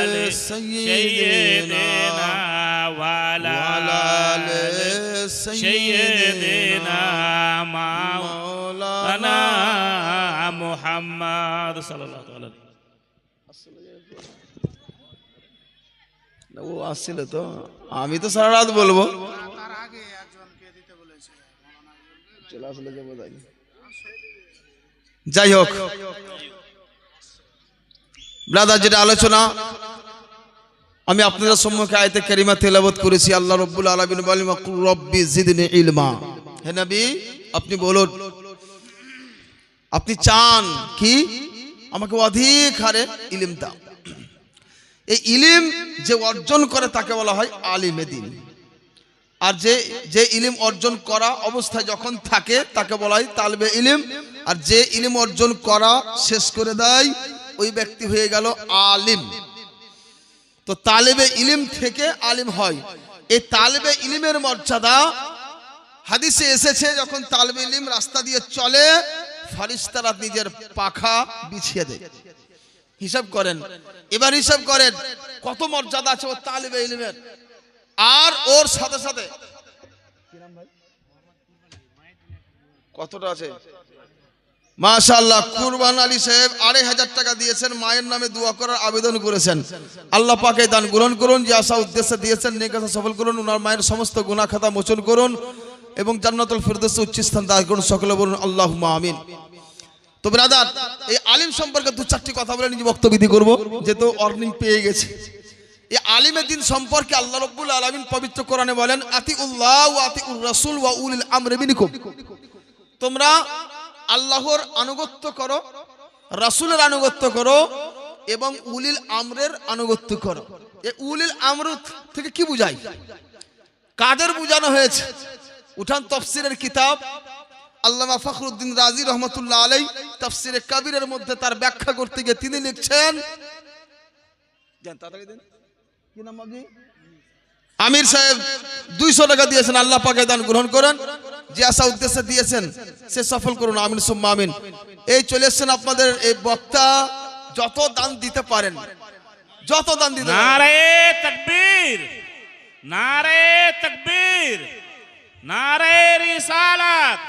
আলি সাইয়্যিদিনা ওয়া আলা আলি সাইয়্যিদিনা মাওলানা মুহাম্মদ সাল্লাল্লাহু আলাইহি। ও আসছিল তো, আমি তো সারা রাত বলবো। যাই হোক ব্রাদার, যেটা আলোচনা আমি আপনাদের সম্মুখে আয়াতে কারিমা তেলাওয়াত করেছি। আল্লাহ রাব্বুল আলামিন বলেন ওয়াকুল রব্বি জিদনি ইলমা। হে নবী, আপনি বলুন, আপনি চান কি আমাকে অধিক হারে ইলম দাও। এই ইলিম যে অর্জন করে তাকে বলা হয় আলিমে দ্বীন, আর যে ইলিম অর্জন করা অবস্থায় যখন থাকে তাকে বলা হয় তালবে ইলিম, আর যে ইলিম অর্জন করা শেষ করে দেয় ওই ব্যক্তি হয়ে গেল আলিম। তো তালেবে ইলিম থেকে আলিম হয়। এই তালেবে ইলিমের মর্যাদা হাদিসে এসেছে, যখন তালেবে ইলিম রাস্তা দিয়ে চলে ফারিস্তারা নিজের পাখা বিছিয়ে দেয়। হিসাব করেন, এবার হিসাব করেন কত মর্যাদা আছে ও তালেবে ইলমের। আর ওর সাথে সাথে কতটা আছে মাশাআল্লাহ। কুরবান আলী সাহেব 2500 টাকা দিয়েছেন, মায়ের নামে দোয়া করার আবেদন করেছেন। আল্লাহ পাকে দান গ্রহণ করুন, যে আশা উদ্দেশ্যে দিয়েছেন নেক আশা সফল করুন, ওনার মায়ের সমস্ত গুনাহ খাতা মোচন করুন এবং জান্নাতুল ফিরদৌসে উচ্চ স্থান দান করুন। সকলে বলুন আল্লাহুম্মা আমিন। তো ব্রাদার, এই আলিম সম্পর্কে 2-4টি কথা বলে নিজে বক্তব্য করব, যেহেতু অর্নিং পেয়ে গেছে। এই আলিমে দ্বীন সম্পর্কে আল্লাহ রাব্বুল আলামিন পবিত্র কোরআনে বলেন আতিউল্লাহ ওয়া আতিউর রাসূল ওয়া উলিল আমরি মিনকুম। তোমরা আল্লাহর আনুগত্য করো, রাসূলের আনুগত্য করো এবং উলিল আমরের আনুগত্য করো। এই উলিল আমর থেকে কি বুঝায়, কাদের বুঝানো হয়েছে? উঠান তাফসীরের কিতাব আল্লামা ফখরুদ্দিন রাজি রহমতুল্লাহ আলাই তাফসীরে কাবীরের মধ্যে তার ব্যাখ্যা করতে গিয়ে তিনি লিখছেন, কি নাম আপনি? আমির সাহেব 200 টাকা দিয়েছেন, আল্লাহ পাকের দান গ্রহণ করেন, যে আশা উদ্দেশ্যে দিয়েছেন সে সফল করুন, আমিন সুম্মা আমিন। এই চলে এসেছেন আপনাদের এই বক্তা, যত দান দিতে পারেন, যত দান দিতে পারেন। নারে তাকবীর, নারে তাকবীর, নারে রিসালাত,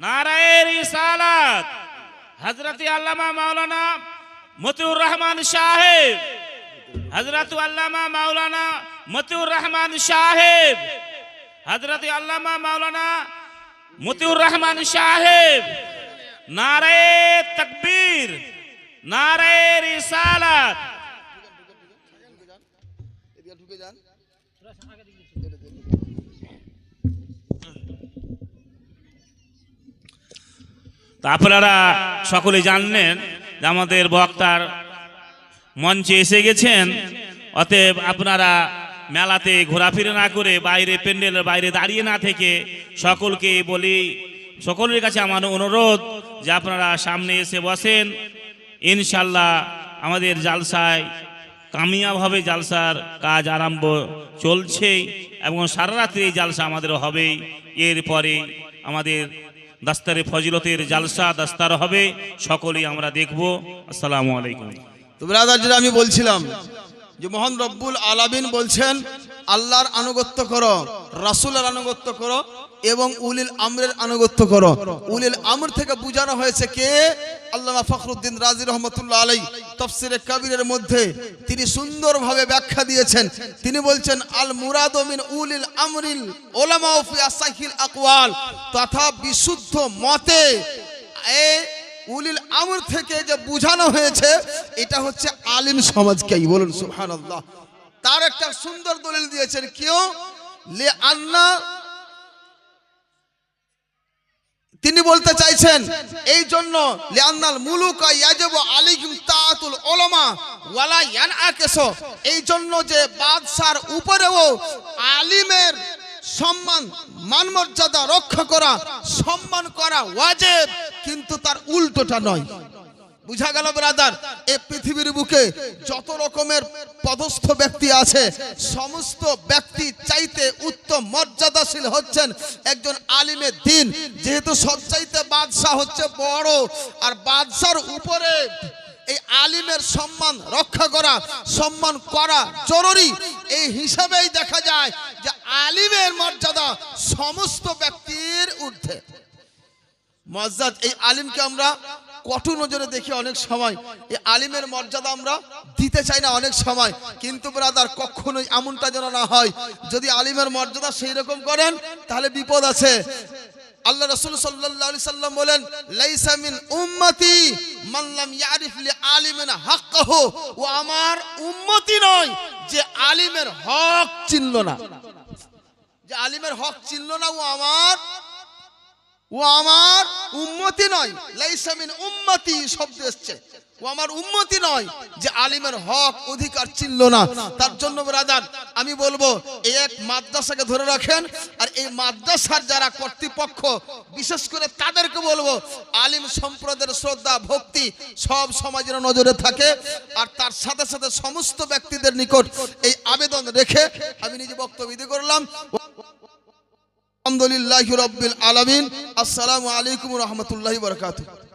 নারে রিসালাত। হযরত আল্লামা মাওলানা মতিউর রহমান সাহেব, হযরত আল্লামা মাওলানা মতিউর রহমান সাহেব, হযরত আল্লামা মাওলানা মতিউর রহমান সাহেব। নারে তাকবীর, নারে রিসালাত। তা আপনারা সকলে জানলেন যে আমাদের বক্তার মঞ্চে এসে গেছেন, অতএব আপনারা মেলাতে ঘোরাফেরা না করে বাইরে প্যান্ডেলের বাইরে দাঁড়িয়ে না থেকে সকলকে বলি, সকলের কাছে আমার অনুরোধ যে আপনারা সামনে এসে বসেন। ইনশাল্লাহ আমাদের জালসায় কামিয়াবভাবে জালসার কাজ আরম্ভ চলছে এবং সারা রাত্রি এই জালসা আমাদের হবেই। এরপরে আমাদের দাস্তারে ফজিলতের জালসা দাস্তার হবে, সকলেই আমরা দেখব। আসসালামু আলাইকুম। তো ব্রাদার, যেটা আমি বলছিলাম যে মহান রব্বুল আলামিন বলছেন আল্লাহর আনুগত্য করো, রাসূলের আনুগত্য করো এবং উলিল আমরের আনুগত্য করো। উলিল আমর থেকে বোঝানো হয়েছে কে? আল্লামা ফখরুদ্দিন রাজি রহমতুল্লাহ আলাই তাফসীরে কাবীরের মধ্যে তিনি সুন্দরভাবে ব্যাখ্যা দিয়েছেন। তিনি বলছেন আল মুরাদু মিন উলিল আমরিল উলামা ফি আসাহিল আকওয়াল, তথা বিশুদ্ধ মতে এই উলিল আমর থেকে যে বোঝানো হয়েছে এটা হচ্ছে আলিম সমাজকেই। বলুন সুবহানাল্লাহ। তার একটা সুন্দর দলিল দিয়েছেন, কেউ লে আন্না, তিনি বলতে চাইছেন এই জন্য লিআন্নাল মুলুকা ইয়াজিবু আলাইহিম তাআতুল উলামা ওয়ালা ইয়ানআকিসু, এই জন্য যে বাদশার উপরেও আলিমের সম্মান মান মর্যাদা রক্ষা করা, সম্মান করা ওয়াজিব, কিন্তু তার উল্টোটা নয়। বুঝা গেল ব্রাদার? এই পৃথিবীর বুকে যত রকমের পদস্থ ব্যক্তি আছে, সমস্ত ব্যক্তি চাইতে উত্তম মর্যাদাশীল হচ্ছেন একজন আলিমের দিন। যেহেতু সবচাইতে বাদশা হচ্ছে বড়, আর বাদশার উপরে এই আলিমের সম্মান রক্ষা করা, সম্মান করা জরুরি। এই হিসাবেই দেখা যায় যে আলিমের মর্যাদা সমস্ত ব্যক্তির ঊর্ধ্বে মর্যাদা। এই আলিমকে আমরা কটু নজরে দেখি অনেক সময়, এই আলিমের মর্যাদা আমরা দিতে চাই না অনেক সময়, কিন্তু ব্রাদার কখনোই এমনটা যেন না হয়। যদি আলিমের মর্যাদা সেই রকম করেন তাহলে বিপদ আছে। আল্লাহ রাসূল সাল্লাল্লাহু আলাইহি সাল্লাম বলেন লাইসা মিন উম্মতি মান লাম ইয়ারিফ লি আলিমিন হাক্কাহু, ও আমার উম্মতি নয় যে আলিমের হক চিনল না। যে আলিমের হক চিনল না ও আমার উম্মতি নয়। লাইসা মিন উম্মতি শব্দ এসেছে, ও আমার উম্মতি নয় যে আলিমের হক অধিকার চিনল না। তার জন্য ব্রাদার আমি বলবো এই এক মাদ্রাসাকে ধরে রাখেন, আর এই মাদ্রাসার যারা কর্তৃপক্ষ বিশেষ করে তাদেরকে বলবো আলিম সম্প্রদায়ের শ্রদ্ধা ভক্তি সব সমাজের নজরে থাকে। আর তার সাথে সাথে সমস্ত ব্যক্তিদের নিকট এই আবেদন রেখে আমি নিজে বক্তব্য দিতে করলাম। আলহামদুলিল্লাহি রাব্বিল আলামিন। আসসালামু আলাইকুম ওয়া রাহমাতুল্লাহি ওয়া বারাকাতুহু।